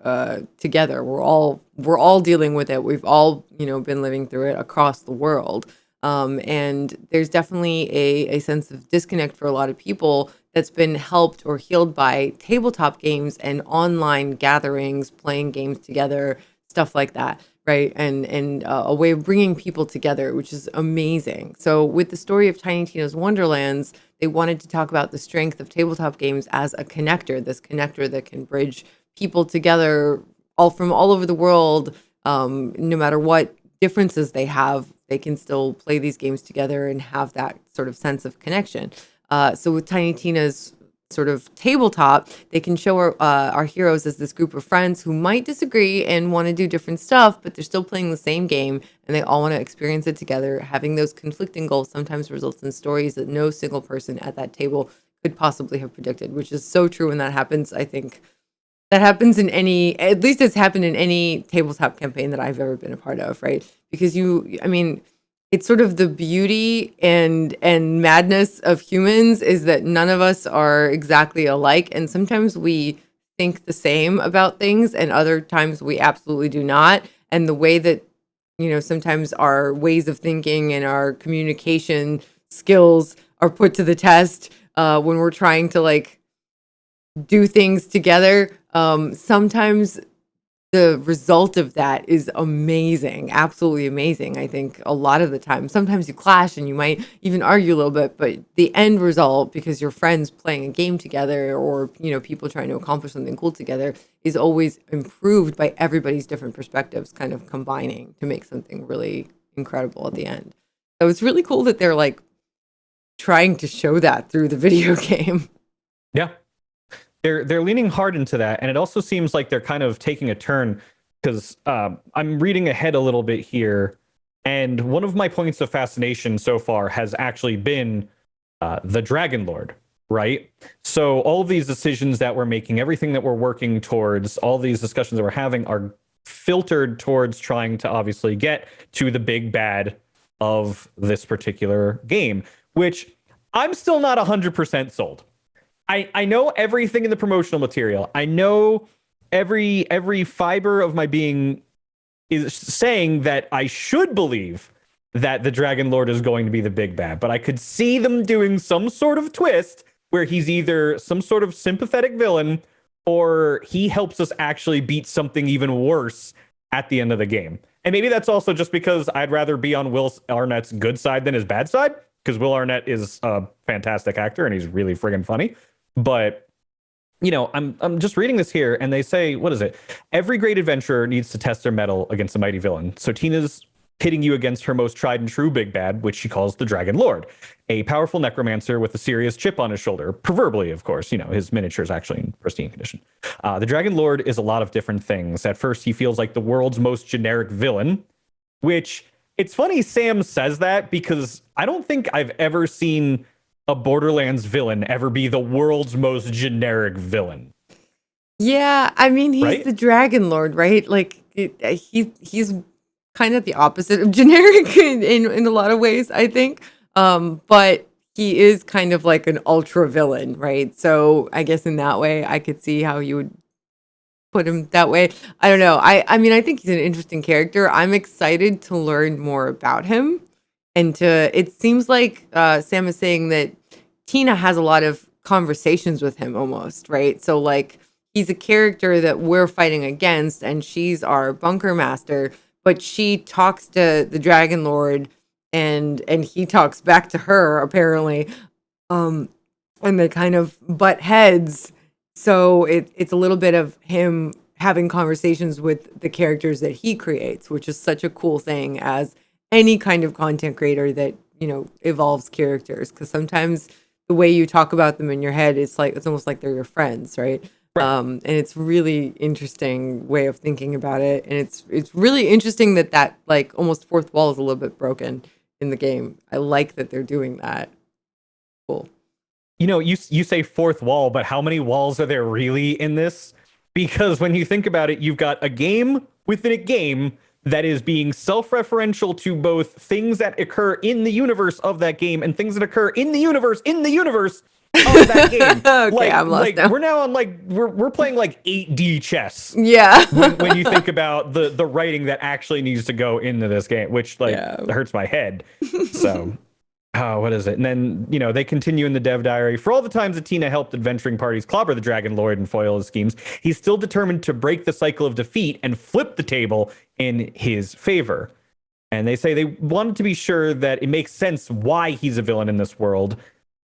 [SPEAKER 2] together. We're all dealing with it. We've all been living through it across the world. And there's definitely a sense of disconnect for a lot of people that's been helped or healed by tabletop games and online gatherings, playing games together, stuff like that, right? And a way of bringing people together, which is amazing. So with the story of Tiny Tina's Wonderlands, they wanted to talk about the strength of tabletop games as a connector, this connector that can bridge people together from all over the world, no matter what differences they have. They can still play these games together and have that sort of sense of connection. So with Tiny Tina's sort of tabletop, they can show our heroes as this group of friends who might disagree and want to do different stuff, but they're still playing the same game and they all want to experience it together. Having those conflicting goals sometimes results in stories that no single person at that table could possibly have predicted, which is so true when that happens. I think that happens at least it's happened in any tabletop campaign that I've ever been a part of, right? Because it's sort of the beauty and madness of humans is that none of us are exactly alike. And sometimes we think the same about things and other times we absolutely do not. And the way that, sometimes our ways of thinking and our communication skills are put to the test when we're trying to like do things together. Sometimes the result of that is amazing, absolutely amazing. I think a lot of the time, sometimes you clash and you might even argue a little bit, but the end result, because you're friends playing a game together or, people trying to accomplish something cool together, is always improved by everybody's different perspectives kind of combining to make something really incredible at the end. So it's really cool that they're like trying to show that through the video game.
[SPEAKER 1] Yeah. They're leaning hard into that, and it also seems like they're kind of taking a turn because I'm reading ahead a little bit here, and one of my points of fascination so far has actually been the Dragon Lord, right? So all of these decisions that we're making, everything that we're working towards, all these discussions that we're having are filtered towards trying to obviously get to the big bad of this particular game, which I'm still not 100% sold. I know everything in the promotional material. I know every fiber of my being is saying that I should believe that the Dragon Lord is going to be the big bad, but I could see them doing some sort of twist where he's either some sort of sympathetic villain or he helps us actually beat something even worse at the end of the game. And maybe that's also just because I'd rather be on Will Arnett's good side than his bad side, because Will Arnett is a fantastic actor and he's really friggin' funny. But I'm just reading this here, and they say, what is it? Every great adventurer needs to test their mettle against a mighty villain. So Tina's pitting you against her most tried and true big bad, which she calls the Dragon Lord, a powerful necromancer with a serious chip on his shoulder. Proverbially, of course, his miniature is actually in pristine condition. The Dragon Lord is a lot of different things. At first, he feels like the world's most generic villain, which it's funny Sam says that, because I don't think I've ever seen a Borderlands villain ever be the world's most generic villain.
[SPEAKER 2] Yeah, I mean, he's
[SPEAKER 1] Right?
[SPEAKER 2] the Dragon Lord, right? Like he's kind of the opposite of generic in a lot of ways, I think. But he is kind of like an ultra villain, right? So I guess in that way, I could see how you would put him that way. I don't know. I mean, I think he's an interesting character. I'm excited to learn more about him. And it seems like Sam is saying that Tina has a lot of conversations with him almost, right? So like he's a character that we're fighting against, and she's our bunker master, but she talks to the Dragon Lord and he talks back to her apparently. And they kind of butt heads. So it's a little bit of him having conversations with the characters that he creates, which is such a cool thing as any kind of content creator that, evolves characters. Because sometimes the way you talk about them in your head, it's almost like they're your friends, right? And it's really interesting way of thinking about it. And it's really interesting that like almost fourth wall is a little bit broken in the game. I like that they're doing that. Cool.
[SPEAKER 1] You say fourth wall, but how many walls are there really in this? Because when you think about it, you've got a game within a game that is being self-referential to both things that occur in the universe of that game and things that occur in the universe of that game.
[SPEAKER 2] Okay, I'm lost now.
[SPEAKER 1] We're now on we're playing like 8D chess.
[SPEAKER 2] Yeah.
[SPEAKER 1] when you think about the writing that actually needs to go into this game, which hurts my head. So what is it? And then, they continue in the dev diary. For all the times that Tina helped adventuring parties clobber the Dragon Lord and foil his schemes, he's still determined to break the cycle of defeat and flip the table in his favor. And they say they wanted to be sure that it makes sense why he's a villain in this world,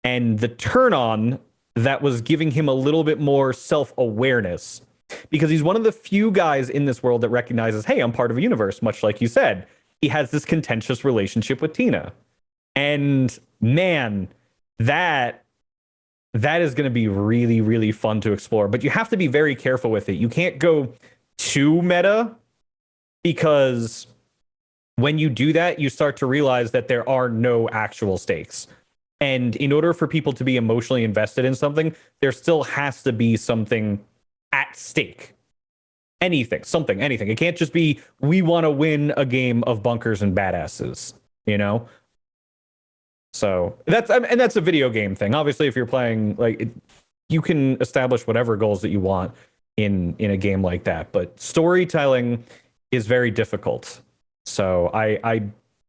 [SPEAKER 1] and the turn on that was giving him a little bit more self-awareness, because he's one of the few guys in this world that recognizes, hey, I'm part of a universe, much like you said. He has this contentious relationship with Tina. And man, that is going to be really, really fun to explore. But you have to be very careful with it. You can't go too meta, because when you do that, you start to realize that there are no actual stakes. And in order for people to be emotionally invested in something, there still has to be something at stake. Anything. It can't just be, we want to win a game of bunkers and badasses, So that's a video game thing. Obviously, if you're playing, you can establish whatever goals that you want in a game like that. But storytelling is very difficult. So I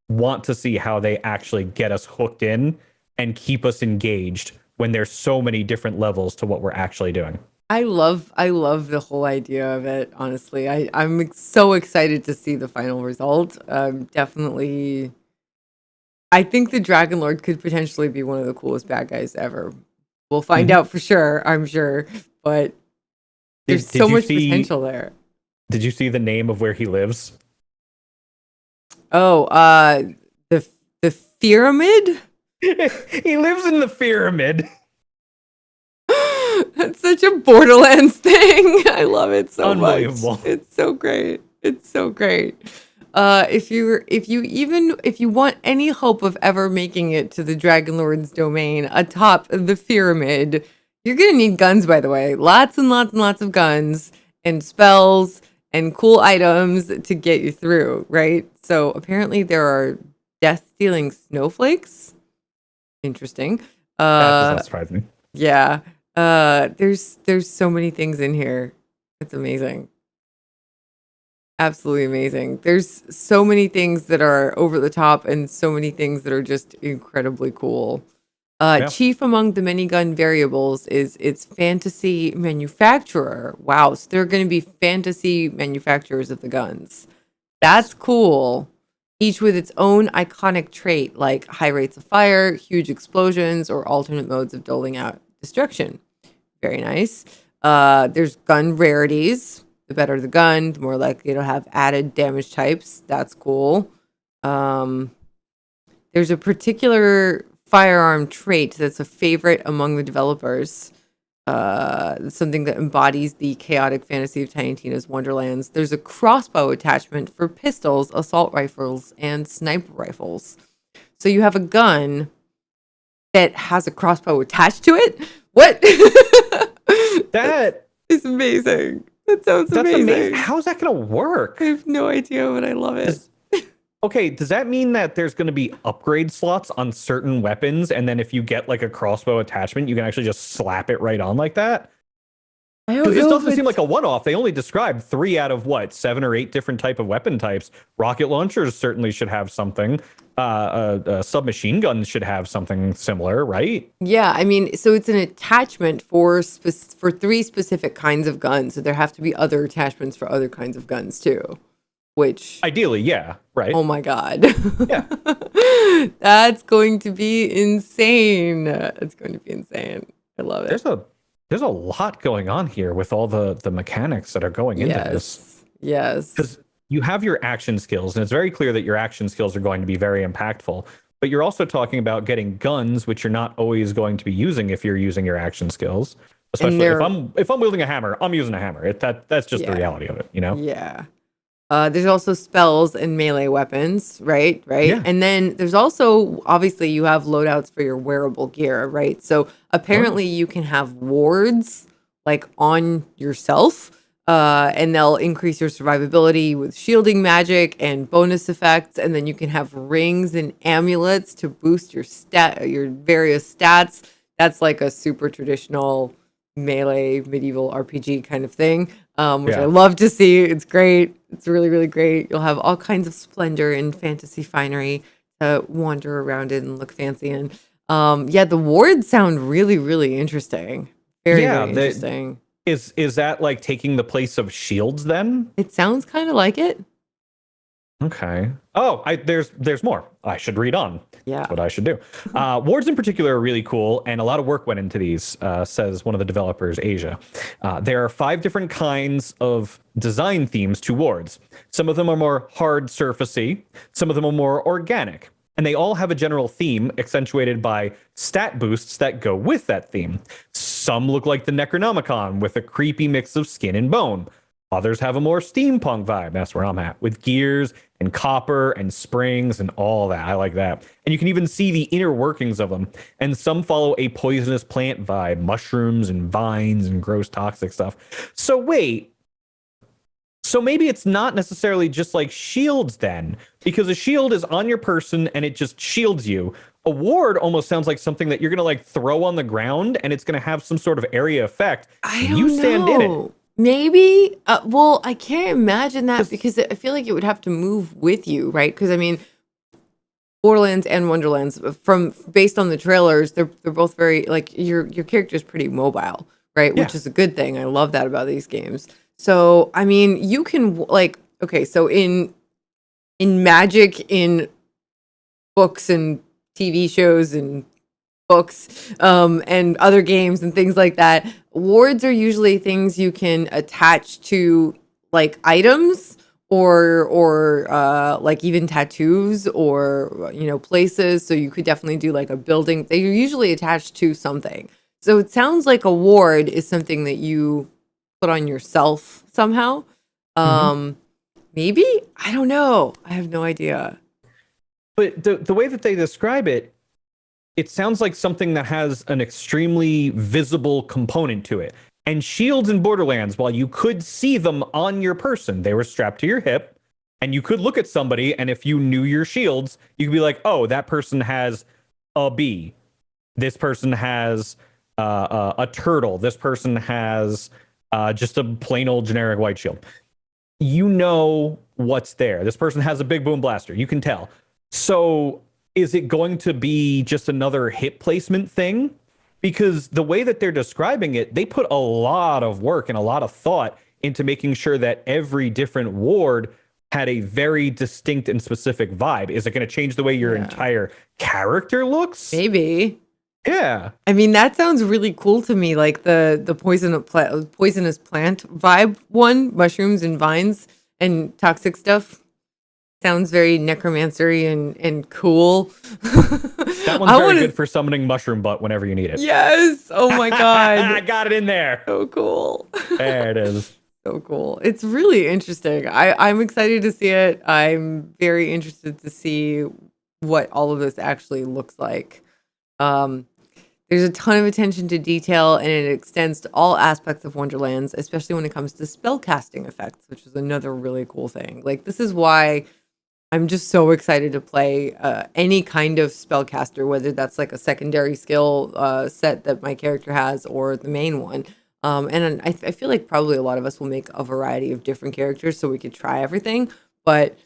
[SPEAKER 1] want to see how they actually get us hooked in and keep us engaged when there's so many different levels to what we're actually doing.
[SPEAKER 2] I love the whole idea of it, honestly. I'm so excited to see the final result. Definitely, I think the Dragon Lord could potentially be one of the coolest bad guys ever. We'll find out for sure, I'm sure. But there's so much potential there.
[SPEAKER 1] Did you see the name of where he lives?
[SPEAKER 2] Oh, the pyramid?
[SPEAKER 1] He lives in the pyramid.
[SPEAKER 2] That's such a Borderlands thing. I love it so
[SPEAKER 1] Unbelievable.
[SPEAKER 2] much. It's so great. It's so great. If you want any hope of ever making it to the Dragon Lord's domain atop the pyramid, you're gonna need guns, by the way. Lots and lots and lots of guns and spells and cool items to get you through, right? So apparently there are death-stealing snowflakes. Interesting.
[SPEAKER 1] That does not surprise me.
[SPEAKER 2] Yeah. There's so many things in here. It's amazing. Absolutely amazing. There's so many things that are over the top and so many things that are just incredibly cool. Chief among the many gun variables is its fantasy manufacturer. Wow. So they're going to be fantasy manufacturers of the guns. That's cool. Each with its own iconic trait, like high rates of fire, huge explosions, or alternate modes of doling out destruction. Very nice. There's gun rarities. The better the gun, the more likely it'll have added damage types. That's cool. There's a particular firearm trait that's a favorite among the developers. Something that embodies the chaotic fantasy of Tiny Tina's Wonderlands. There's a crossbow attachment for pistols, assault rifles, and sniper rifles. So you have a gun that has a crossbow attached to it? What?
[SPEAKER 1] That
[SPEAKER 2] is amazing. That sounds amazing.
[SPEAKER 1] How's that going to work?
[SPEAKER 2] I have no idea, but I love it.
[SPEAKER 1] Okay, does that mean that there's going to be upgrade slots on certain weapons, and then if you get like a crossbow attachment, you can actually just slap it right on like that? Because this doesn't seem like a one-off. They only described 3 out of 7 or 8 different type of weapon types. Rocket launchers certainly should have something. Submachine guns should have something similar, right?
[SPEAKER 2] Yeah, I mean, so it's an attachment for 3 specific kinds of guns. So there have to be other attachments for other kinds of guns too. Which
[SPEAKER 1] ideally, yeah, right.
[SPEAKER 2] Oh my god.
[SPEAKER 1] Yeah.
[SPEAKER 2] That's going to be insane. It's going to be insane. I love it.
[SPEAKER 1] There's a lot going on here with all the mechanics that are going into this.
[SPEAKER 2] Yes.
[SPEAKER 1] Because you have your action skills, and it's very clear that your action skills are going to be very impactful. But you're also talking about getting guns, which you're not always going to be using if you're using your action skills. Especially if I'm wielding a hammer, I'm using a hammer. That's just the reality of it, you know?
[SPEAKER 2] Yeah. There's also spells and melee weapons, right?
[SPEAKER 1] Yeah.
[SPEAKER 2] And then there's also, obviously, you have loadouts for your wearable gear, right? So apparently you can have wards like on yourself, and they'll increase your survivability with shielding magic and bonus effects. And then you can have rings and amulets to boost your various stats. That's like a super traditional melee medieval RPG kind of thing, which I love to see. It's great. It's really, really great. You'll have all kinds of splendor and fantasy finery to wander around in and look fancy in. The wards sound really, really interesting. Very interesting.
[SPEAKER 1] Is that like taking the place of shields then?
[SPEAKER 2] It sounds kind of like it.
[SPEAKER 1] Okay. Oh, there's more. I should read on.
[SPEAKER 2] Yeah.
[SPEAKER 1] That's what I should do. Wards in particular are really cool, and a lot of work went into these, says one of the developers, Asia. There are 5 different kinds of design themes to wards. Some of them are more hard surfacey. Some of them are more organic. And they all have a general theme accentuated by stat boosts that go with that theme. Some look like the Necronomicon with a creepy mix of skin and bone. Others have a more steampunk vibe. That's where I'm at, with gears and copper and springs and all that. I like that. And you can even see the inner workings of them. And some follow a poisonous plant vibe, mushrooms and vines and gross toxic stuff. So wait. So maybe it's not necessarily just like shields then, because a shield is on your person and it just shields you. A ward almost sounds like something that you're going to like throw on the ground and it's going to have some sort of area effect.
[SPEAKER 2] You stand in it. Maybe. Well, I can't imagine that because I feel like it would have to move with you, right? Because I mean, Borderlands and Wonderlands, based on the trailers, they're both very like your character's pretty mobile, right? Which is a good thing. I love that about these games. So I mean, you can like so in Magic, in books and TV shows and books and other games and things like that, wards are usually things you can attach to like items or like even tattoos or places. So you could definitely do like a building. They're usually attached to something. So it sounds like a ward is something that you put on yourself somehow. Maybe, I don't know. I have no idea.
[SPEAKER 1] But the way that they describe it, it sounds like something that has an extremely visible component to it. And shields in Borderlands, while you could see them on your person, they were strapped to your hip, and you could look at somebody, and if you knew your shields, you could be like, oh, that person has a bee. This person has a turtle. This person has just a plain old generic white shield. You know what's there. This person has a big boom blaster. You can tell. So is it going to be just another hit placement thing? Because the way that they're describing it, they put a lot of work and a lot of thought into making sure that every different ward had a very distinct and specific vibe. Is it going to change the way your entire character looks?
[SPEAKER 2] Maybe.
[SPEAKER 1] Yeah.
[SPEAKER 2] I mean, that sounds really cool to me. Like the poisonous plant vibe one, mushrooms and vines and toxic stuff. Sounds very necromancery and cool.
[SPEAKER 1] That one's very good for summoning mushroom butt whenever you need it.
[SPEAKER 2] Yes. Oh my god.
[SPEAKER 1] I got it in there.
[SPEAKER 2] So cool.
[SPEAKER 1] There it is.
[SPEAKER 2] So cool. It's really interesting. I'm excited to see it. I'm very interested to see what all of this actually looks like. There's a ton of attention to detail, and it extends to all aspects of Wonderlands, especially when it comes to spell casting effects, which is another really cool thing. Like, this is why I'm just so excited to play any kind of spellcaster, whether that's like a secondary skill set that my character has or the main one. And I feel like probably a lot of us will make a variety of different characters so we could try everything. But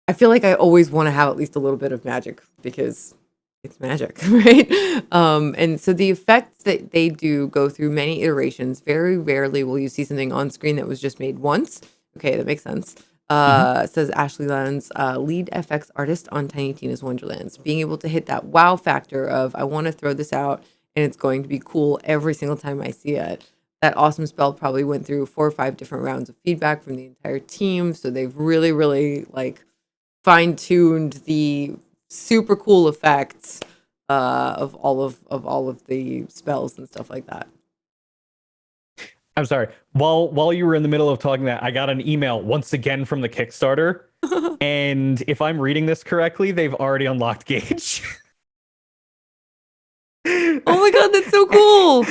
[SPEAKER 2] I feel like I always want to have at least a little bit of magic because it's magic, right? And so the effects that they do go through many iterations. Very rarely will you see something on screen that was just made once. Okay, that makes sense. Says Ashley Lenz, lead FX artist on Tiny Tina's Wonderlands. Being able to hit that wow factor of I want to throw this out and it's going to be cool every single time I see it. That awesome spell probably went through 4 or 5 different rounds of feedback from the entire team. So they've really, really like fine-tuned the super cool effects of all of the spells and stuff like that.
[SPEAKER 1] I'm sorry. While you were in the middle of talking that, I got an email once again from the Kickstarter. And if I'm reading this correctly, they've already unlocked Gage.
[SPEAKER 2] Oh my god, that's so cool.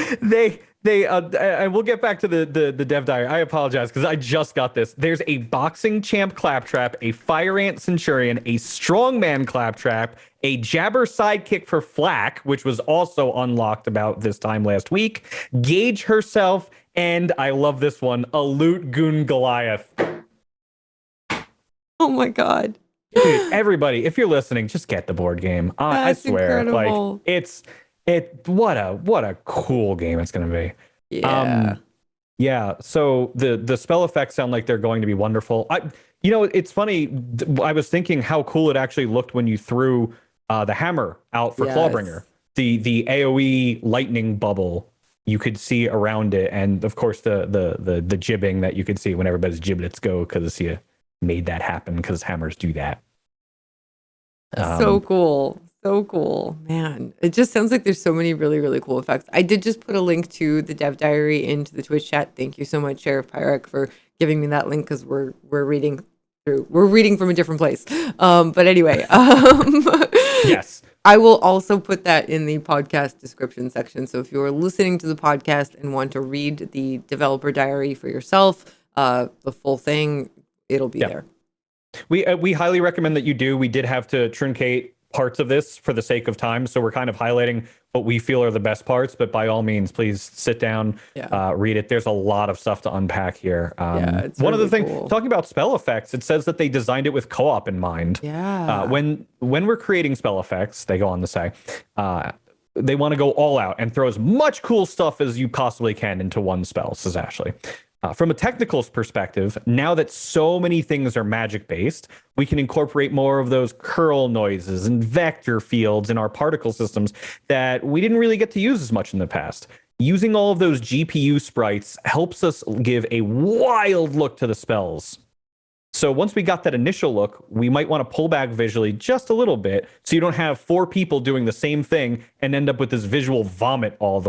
[SPEAKER 1] I will get back to the dev diary. I apologize because I just got this. There's a boxing champ claptrap, a fire ant centurion, a strongman claptrap, a jabber sidekick for Flack, which was also unlocked about this time last week, Gage herself, and I love this one, a loot goon Goliath.
[SPEAKER 2] Oh my god.
[SPEAKER 1] Dude, everybody, if you're listening, just get the board game. I swear.
[SPEAKER 2] Incredible.
[SPEAKER 1] Like what a cool game it's gonna be.
[SPEAKER 2] Yeah.
[SPEAKER 1] Yeah. So the spell effects sound like they're going to be wonderful. It's funny. I was thinking how cool it actually looked when you threw the hammer out for Clawbringer. The AOE lightning bubble you could see around it, and of course the jibbing that you could see when everybody's giblets go because you made that happen because hammers do that.
[SPEAKER 2] So cool. So cool, man. It just sounds like there's so many really, really cool effects. I did just put a link to the dev diary into the Twitch chat. Thank you so much, Sheriff Pyrek, for giving me that link because we're reading from a different place. But anyway,
[SPEAKER 1] yes.
[SPEAKER 2] I will also put that in the podcast description section. So if you're listening to the podcast and want to read the developer diary for yourself, the full thing, it'll be there.
[SPEAKER 1] We highly recommend that you do. We did have to truncate parts of this for the sake of time, so we're kind of highlighting what we feel are the best parts, but by all means please sit down, read it. There's a lot of stuff to unpack here.
[SPEAKER 2] It's
[SPEAKER 1] one
[SPEAKER 2] really
[SPEAKER 1] of the things
[SPEAKER 2] cool.
[SPEAKER 1] talking about spell effects, it says that they designed it with co-op in mind. When we're creating spell effects, they go on to say they want to go all out and throw as much cool stuff as you possibly can into one spell, says Ashley. From a technical perspective, now that so many things are magic-based, we can incorporate more of those curl noises and vector fields in our particle systems that we didn't really get to use as much in the past. Using all of those GPU sprites helps us give a wild look to the spells. So once we got that initial look, we might want to pull back visually just a little bit so you don't have 4 people doing the same thing and end up with this visual vomit all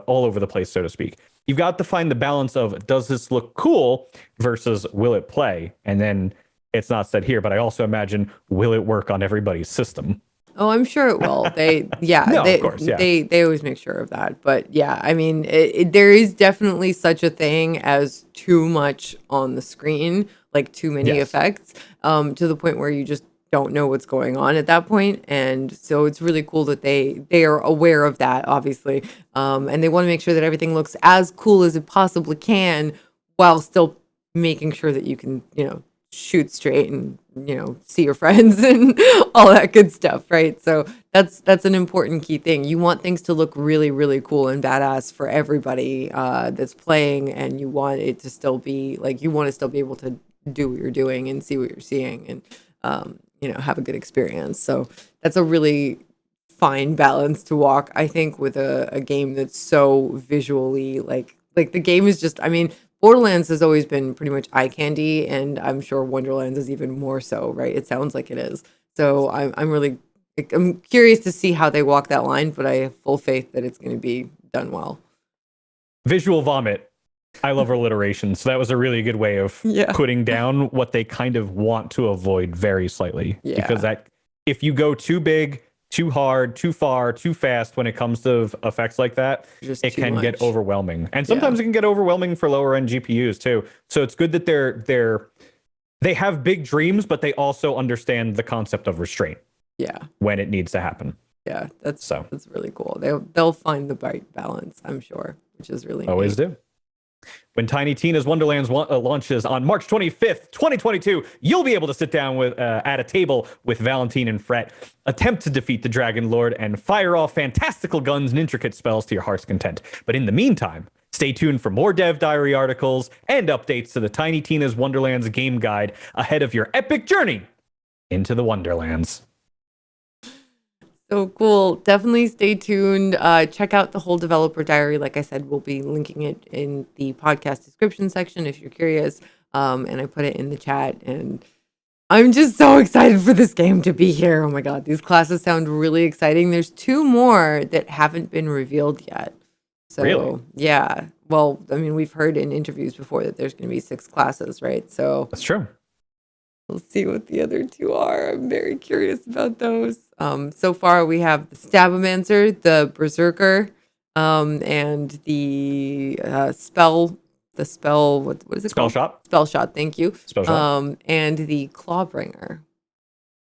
[SPEAKER 1] over the place, so to speak. You've got to find the balance of, does this look cool versus will it play? And then it's not said here, but I also imagine, will it work on everybody's system?
[SPEAKER 2] Oh, I'm sure it will.
[SPEAKER 1] Of course, yeah.
[SPEAKER 2] They always make sure of that. But yeah, I mean, there is definitely such a thing as too much on the screen, like too many effects, to the point where you just don't know what's going on at that point. And so it's really cool that they are aware of that, obviously. And they want to make sure that everything looks as cool as it possibly can while still making sure that you can, shoot straight and, see your friends and all that good stuff, right? So that's an important key thing. You want things to look really, really cool and badass for everybody that's playing, and you want it to still be like, you want to still be able to do what you're doing and see what you're seeing and have a good experience. So that's a really fine balance to walk, I think, with a game that's so visually like the game is just, I mean, Borderlands has always been pretty much eye candy, and I'm sure Wonderlands is even more so, right? It sounds like it is. So I'm curious to see how they walk that line, but I have full faith that it's going to be done well.
[SPEAKER 1] Visual vomit. I love alliteration, so that was a really good way of putting down what they kind of want to avoid very slightly.
[SPEAKER 2] Yeah.
[SPEAKER 1] Because that if you go too big, too hard, too far, too fast when it comes to effects like that, it can get overwhelming. And sometimes it can get overwhelming for lower end GPUs too. So it's good that they have big dreams, but they also understand the concept of restraint.
[SPEAKER 2] Yeah.
[SPEAKER 1] When it needs to happen.
[SPEAKER 2] Yeah, that's really cool. They'll find the right balance, I'm sure, which is really
[SPEAKER 1] always
[SPEAKER 2] neat.
[SPEAKER 1] do. When Tiny Tina's Wonderlands launches on March 25th, 2022, you'll be able to sit down with at a table with Valentine and Fret, attempt to defeat the Dragon Lord, and fire off fantastical guns and intricate spells to your heart's content. But in the meantime, stay tuned for more Dev Diary articles and updates to the Tiny Tina's Wonderlands game guide ahead of your epic journey into the Wonderlands.
[SPEAKER 2] So cool. Definitely stay tuned. Check out the whole developer diary. Like I said, we'll be linking it in the podcast description section if you're curious. And I put it in the chat. And I'm just so excited for this game to be here. Oh my God, these classes sound really exciting. There's 2 more that haven't been revealed yet. So,
[SPEAKER 1] really?
[SPEAKER 2] Yeah. Well, I mean, we've heard in interviews before that there's going to be 6 classes, right? So
[SPEAKER 1] that's true.
[SPEAKER 2] We'll see what the other 2 are. I'm very curious about those. So far, we have the Stabomancer, the Berserker, and the spell. The spell. What is it
[SPEAKER 1] Spell
[SPEAKER 2] called?
[SPEAKER 1] Shot.
[SPEAKER 2] Spell Shot. Thank you.
[SPEAKER 1] Spell Shot.
[SPEAKER 2] And the Clawbringer.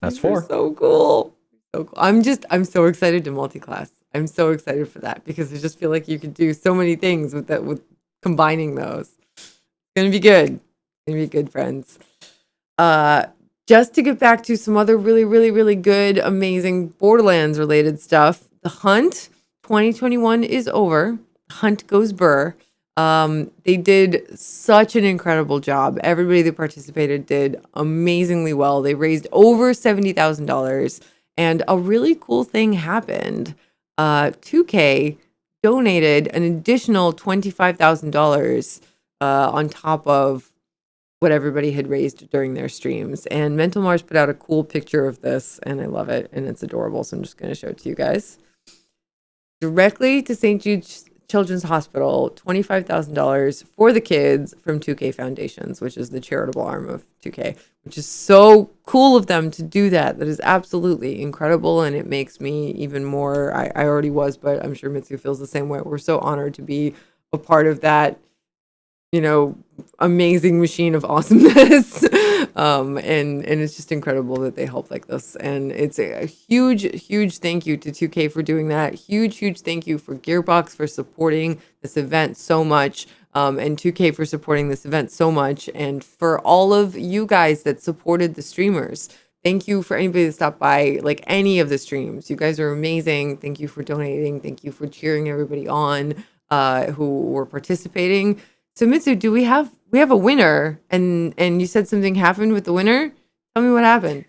[SPEAKER 1] That's
[SPEAKER 2] These are
[SPEAKER 1] 4.
[SPEAKER 2] so cool. So cool. I'm so excited to multi-class. I'm so excited for that because I just feel like you could do so many things with that, with combining those. It's gonna be good. It's gonna be good, friends. Just to get back to some other really, really, really good, amazing Borderlands related stuff. The Hunt 2021 is over. Hunt goes burr. They did such an incredible job. Everybody that participated did amazingly well. They raised over $70,000, and a really cool thing happened. 2K donated an additional $25,000 on top of what everybody had raised during their streams. And Mental Mars put out a cool picture of this, and I love it, and it's adorable, so I'm just going to show it to you guys. Directly to St. Jude's Children's Hospital, $25,000 for the kids from 2K Foundations, which is the charitable arm of 2K, which is so cool of them to do that. That is absolutely incredible, and it makes me even more, I already was, but I'm sure Mitsu feels the same way. We're so honored to be a part of that, amazing machine of awesomeness. And it's just incredible that they help like this. And it's a huge thank you to 2K for doing that. Huge thank you for Gearbox for supporting this event so much. And 2K for supporting this event so much. And for all of you guys that supported the streamers. Thank you for anybody that stopped by, like any of the streams. You guys are amazing. Thank you for donating. Thank you for cheering everybody on who were participating. So Mitsu, do we have a winner? And you said something happened with the winner? Tell me what happened.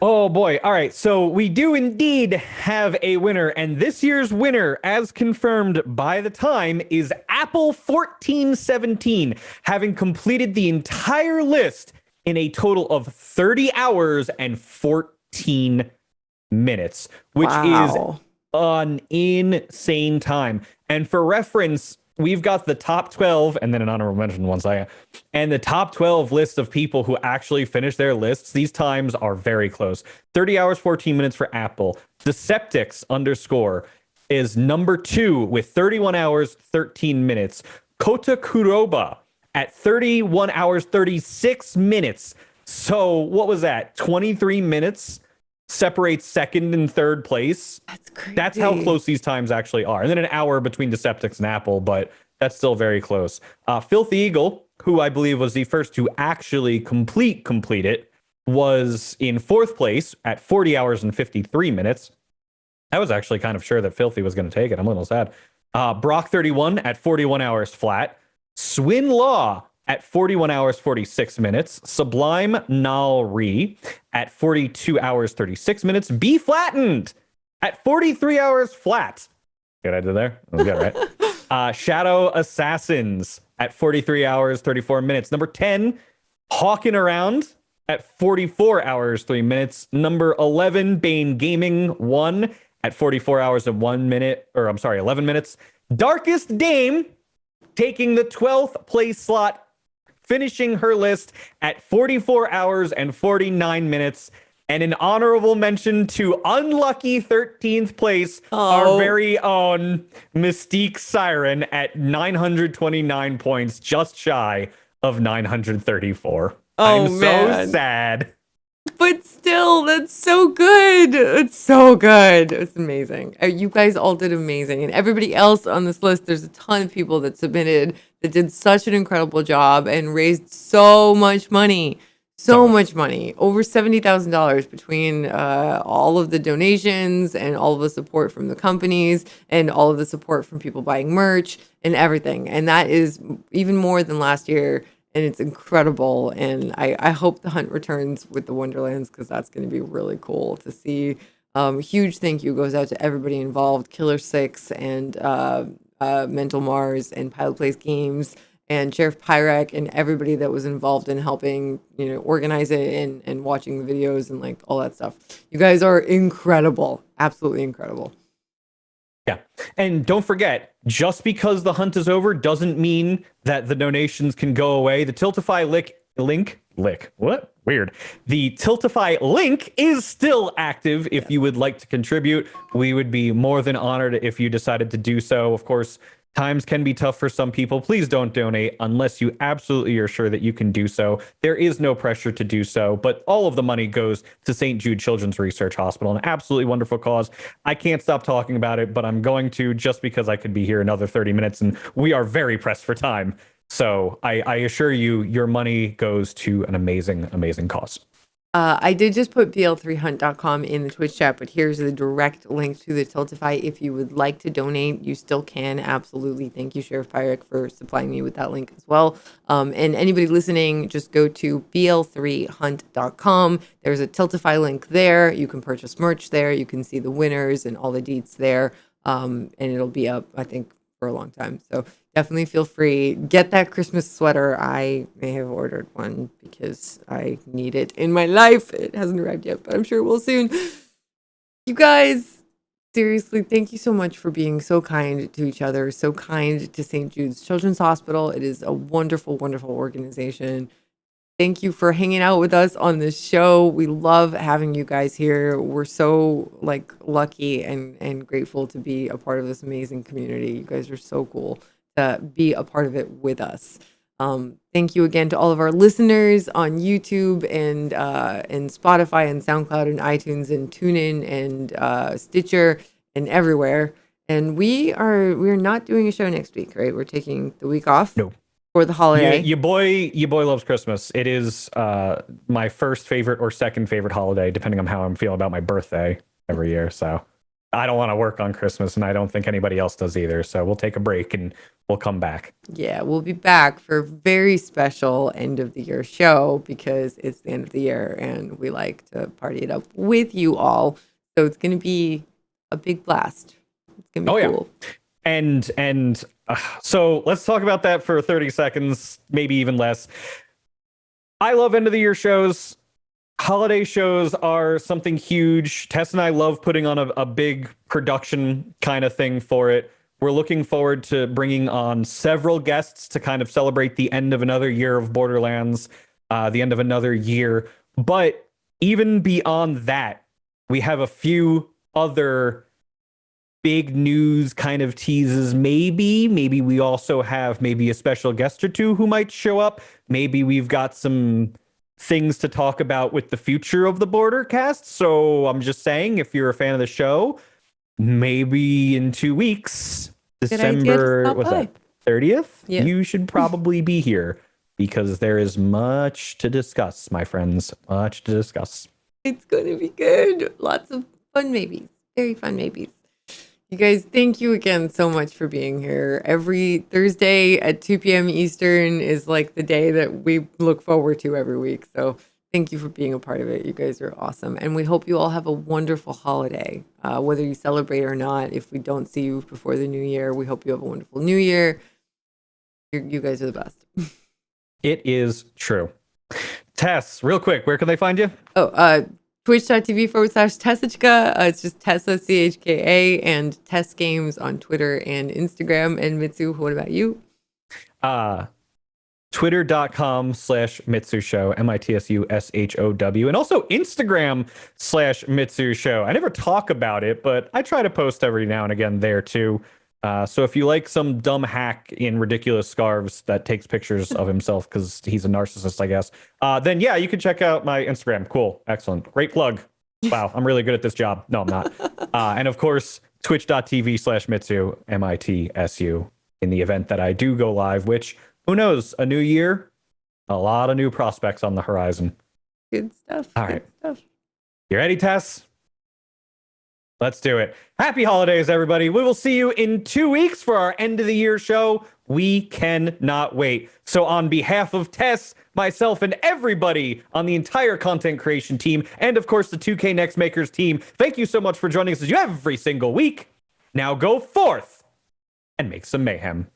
[SPEAKER 1] Oh boy. All right. So we do indeed have a winner, and this year's winner, as confirmed by the time, is Apple 1417, having completed the entire list in a total of 30 hours and 14 minutes, which is an insane time. And for reference, we've got the top 12, and then an honorable mention once and the top 12 list of people who actually finish their lists. These times are very close. 30 hours, 14 minutes for Apple. Deceptix _ is number 2 with 31 hours, 13 minutes. Kota Kuroba at 31 hours, 36 minutes. So what was that? 23 minutes separates second and third place.
[SPEAKER 2] That's crazy.
[SPEAKER 1] That's how close these times actually are. And then an hour between Deceptix and Apple, but that's still very close. Filthy Eagle, who I believe was the first to actually complete it, was in 4th place at 40 hours and 53 minutes. I was actually kind of sure that Filthy was going to take it. I'm a little sad. Brock 31 at 41 hours flat. Swin Law at 41 hours 46 minutes, Sublime Nal Re at 42 hours 36 minutes, Be Flattened at 43 hours flat. Good I did there? That was good, right? Shadow Assassins at 43 hours 34 minutes. Number 10, Hawking Around at 44 hours 3 minutes. Number 11, Bane Gaming 1 at 44 hours and 1 minute, or I'm sorry, 11 minutes. Darkest Dame taking the 12th place slot, finishing her list at 44 hours and 49 minutes. And an honorable mention to unlucky 13th place, our very own Mystique Siren at 929 points, just shy of 934. I'm so sad.
[SPEAKER 2] But still, that's so good. It's so good. It's amazing. You guys all did amazing. And everybody else on this list, there's a ton of people that submitted that did such an incredible job and raised so much money. So much money. Over $70,000 between all of the donations and all of the support from the companies and all of the support from people buying merch and everything. And that is even more than last year. And it's incredible. And I hope the hunt returns with the Wonderlands, because that's going to be really cool to see. Huge thank you goes out to everybody involved, Killer 6 and Mental Mars and Pilot Plays Games and Sheriff Pyrek and everybody that was involved in helping, organize it and watching the videos and like all that stuff. You guys are incredible. Absolutely incredible.
[SPEAKER 1] Yeah. And don't forget, just because the hunt is over doesn't mean that the donations can go away. The Tiltify link. What? Weird. The Tiltify link is still active if you would like to contribute. We would be more than honored if you decided to do so. Of course, times can be tough for some people. Please don't donate unless you absolutely are sure that you can do so. There is no pressure to do so, but all of the money goes to St. Jude Children's Research Hospital, an absolutely wonderful cause. I can't stop talking about it, but I'm going to, just because I could be here another 30 minutes, and we are very pressed for time. So I assure you, your money goes to an amazing, amazing cause.
[SPEAKER 2] I did just put bl3hunt.com in the Twitch chat, but here's the direct link to the Tiltify. If you would like to donate, you still can. Absolutely. Thank you, Sheriff Pyrek, for supplying me with that link as well. And anybody listening, just go to bl3hunt.com. There's a Tiltify link there. You can purchase merch there. You can see the winners and all the deets there. And it'll be up, I think, for a long time. So definitely feel free. Get that Christmas sweater. I may have ordered one because I need it in my life. It hasn't arrived yet, but I'm sure it will soon. You guys, seriously, thank you so much for being so kind to each other, so kind to St. Jude's Children's Hospital. It is a wonderful, wonderful organization. Thank you for hanging out with us on this show. We love having you guys here. We're so lucky and grateful to be a part of this amazing community. You guys are so cool to be a part of it with us. Thank you again to all of our listeners on YouTube and Spotify and SoundCloud and iTunes and TuneIn and Stitcher and everywhere. And we're not doing a show next week, right? We're taking the week off.
[SPEAKER 1] No.
[SPEAKER 2] For the holiday.
[SPEAKER 1] Yeah, your boy loves Christmas. It is my first favorite or second favorite holiday, depending on how I'm feeling about my birthday every year. So I don't want to work on Christmas, and I don't think anybody else does either. So we'll take a break and we'll come back.
[SPEAKER 2] Yeah, we'll be back for a very special end of the year show because it's the end of the year and we like to party it up with you all. So it's going to be a big blast. It's going to be cool.
[SPEAKER 1] Yeah. And so let's talk about that for 30 seconds, maybe even less. I love end of the year shows. Holiday shows are something huge. Tess and I love putting on a big production kind of thing for it. We're looking forward to bringing on several guests to kind of celebrate the end of another year of Borderlands, the end of another year. But even beyond that, we have a few other big news kind of teases. Maybe we also have maybe a special guest or two who might show up. Maybe we've got some things to talk about with the future of the Bordercast. So I'm just saying, if you're a fan of the show, maybe in 2 weeks, December, what's that, 30th?
[SPEAKER 2] Yes.
[SPEAKER 1] You should probably be here because there is much to discuss, my friends. Much to discuss.
[SPEAKER 2] It's going to be good. Lots of fun maybes. Very fun maybes. You guys, thank you again so much for being here. Every Thursday at 2 p.m. Eastern is like the day that we look forward to every week. So thank you for being a part of it. You guys are awesome. And we hope you all have a wonderful holiday, whether you celebrate or not. If we don't see you before the new year, we hope you have a wonderful new year. You guys are the best.
[SPEAKER 1] It is true. Tess, real quick, where can they find you?
[SPEAKER 2] Twitch.tv/Tessachka. It's just Tessa, CHKA, and Tess Games on Twitter and Instagram. And Mitsu, what about you?
[SPEAKER 1] Twitter.com/Mitsu Show, MITSUSHOW, and also Instagram/Mitsu Show. I never talk about it, but I try to post every now and again there too. So if you like some dumb hack in ridiculous scarves that takes pictures of himself because he's a narcissist, I guess, then yeah, you can check out my Instagram. Cool. Excellent. Great plug. Wow. I'm really good at this job. No, I'm not. And of course, twitch.tv/Mitsu, MITSU, in the event that I do go live, which, who knows, a new year, a lot of new prospects on the horizon.
[SPEAKER 2] Good stuff.
[SPEAKER 1] All right. You ready, Tess? Let's do it. Happy holidays, everybody. We will see you in 2 weeks for our end of the year show. We cannot wait. So on behalf of Tess, myself, and everybody on the entire content creation team, and of course the 2K Next Makers team, thank you so much for joining us every single week. Now go forth and make some mayhem.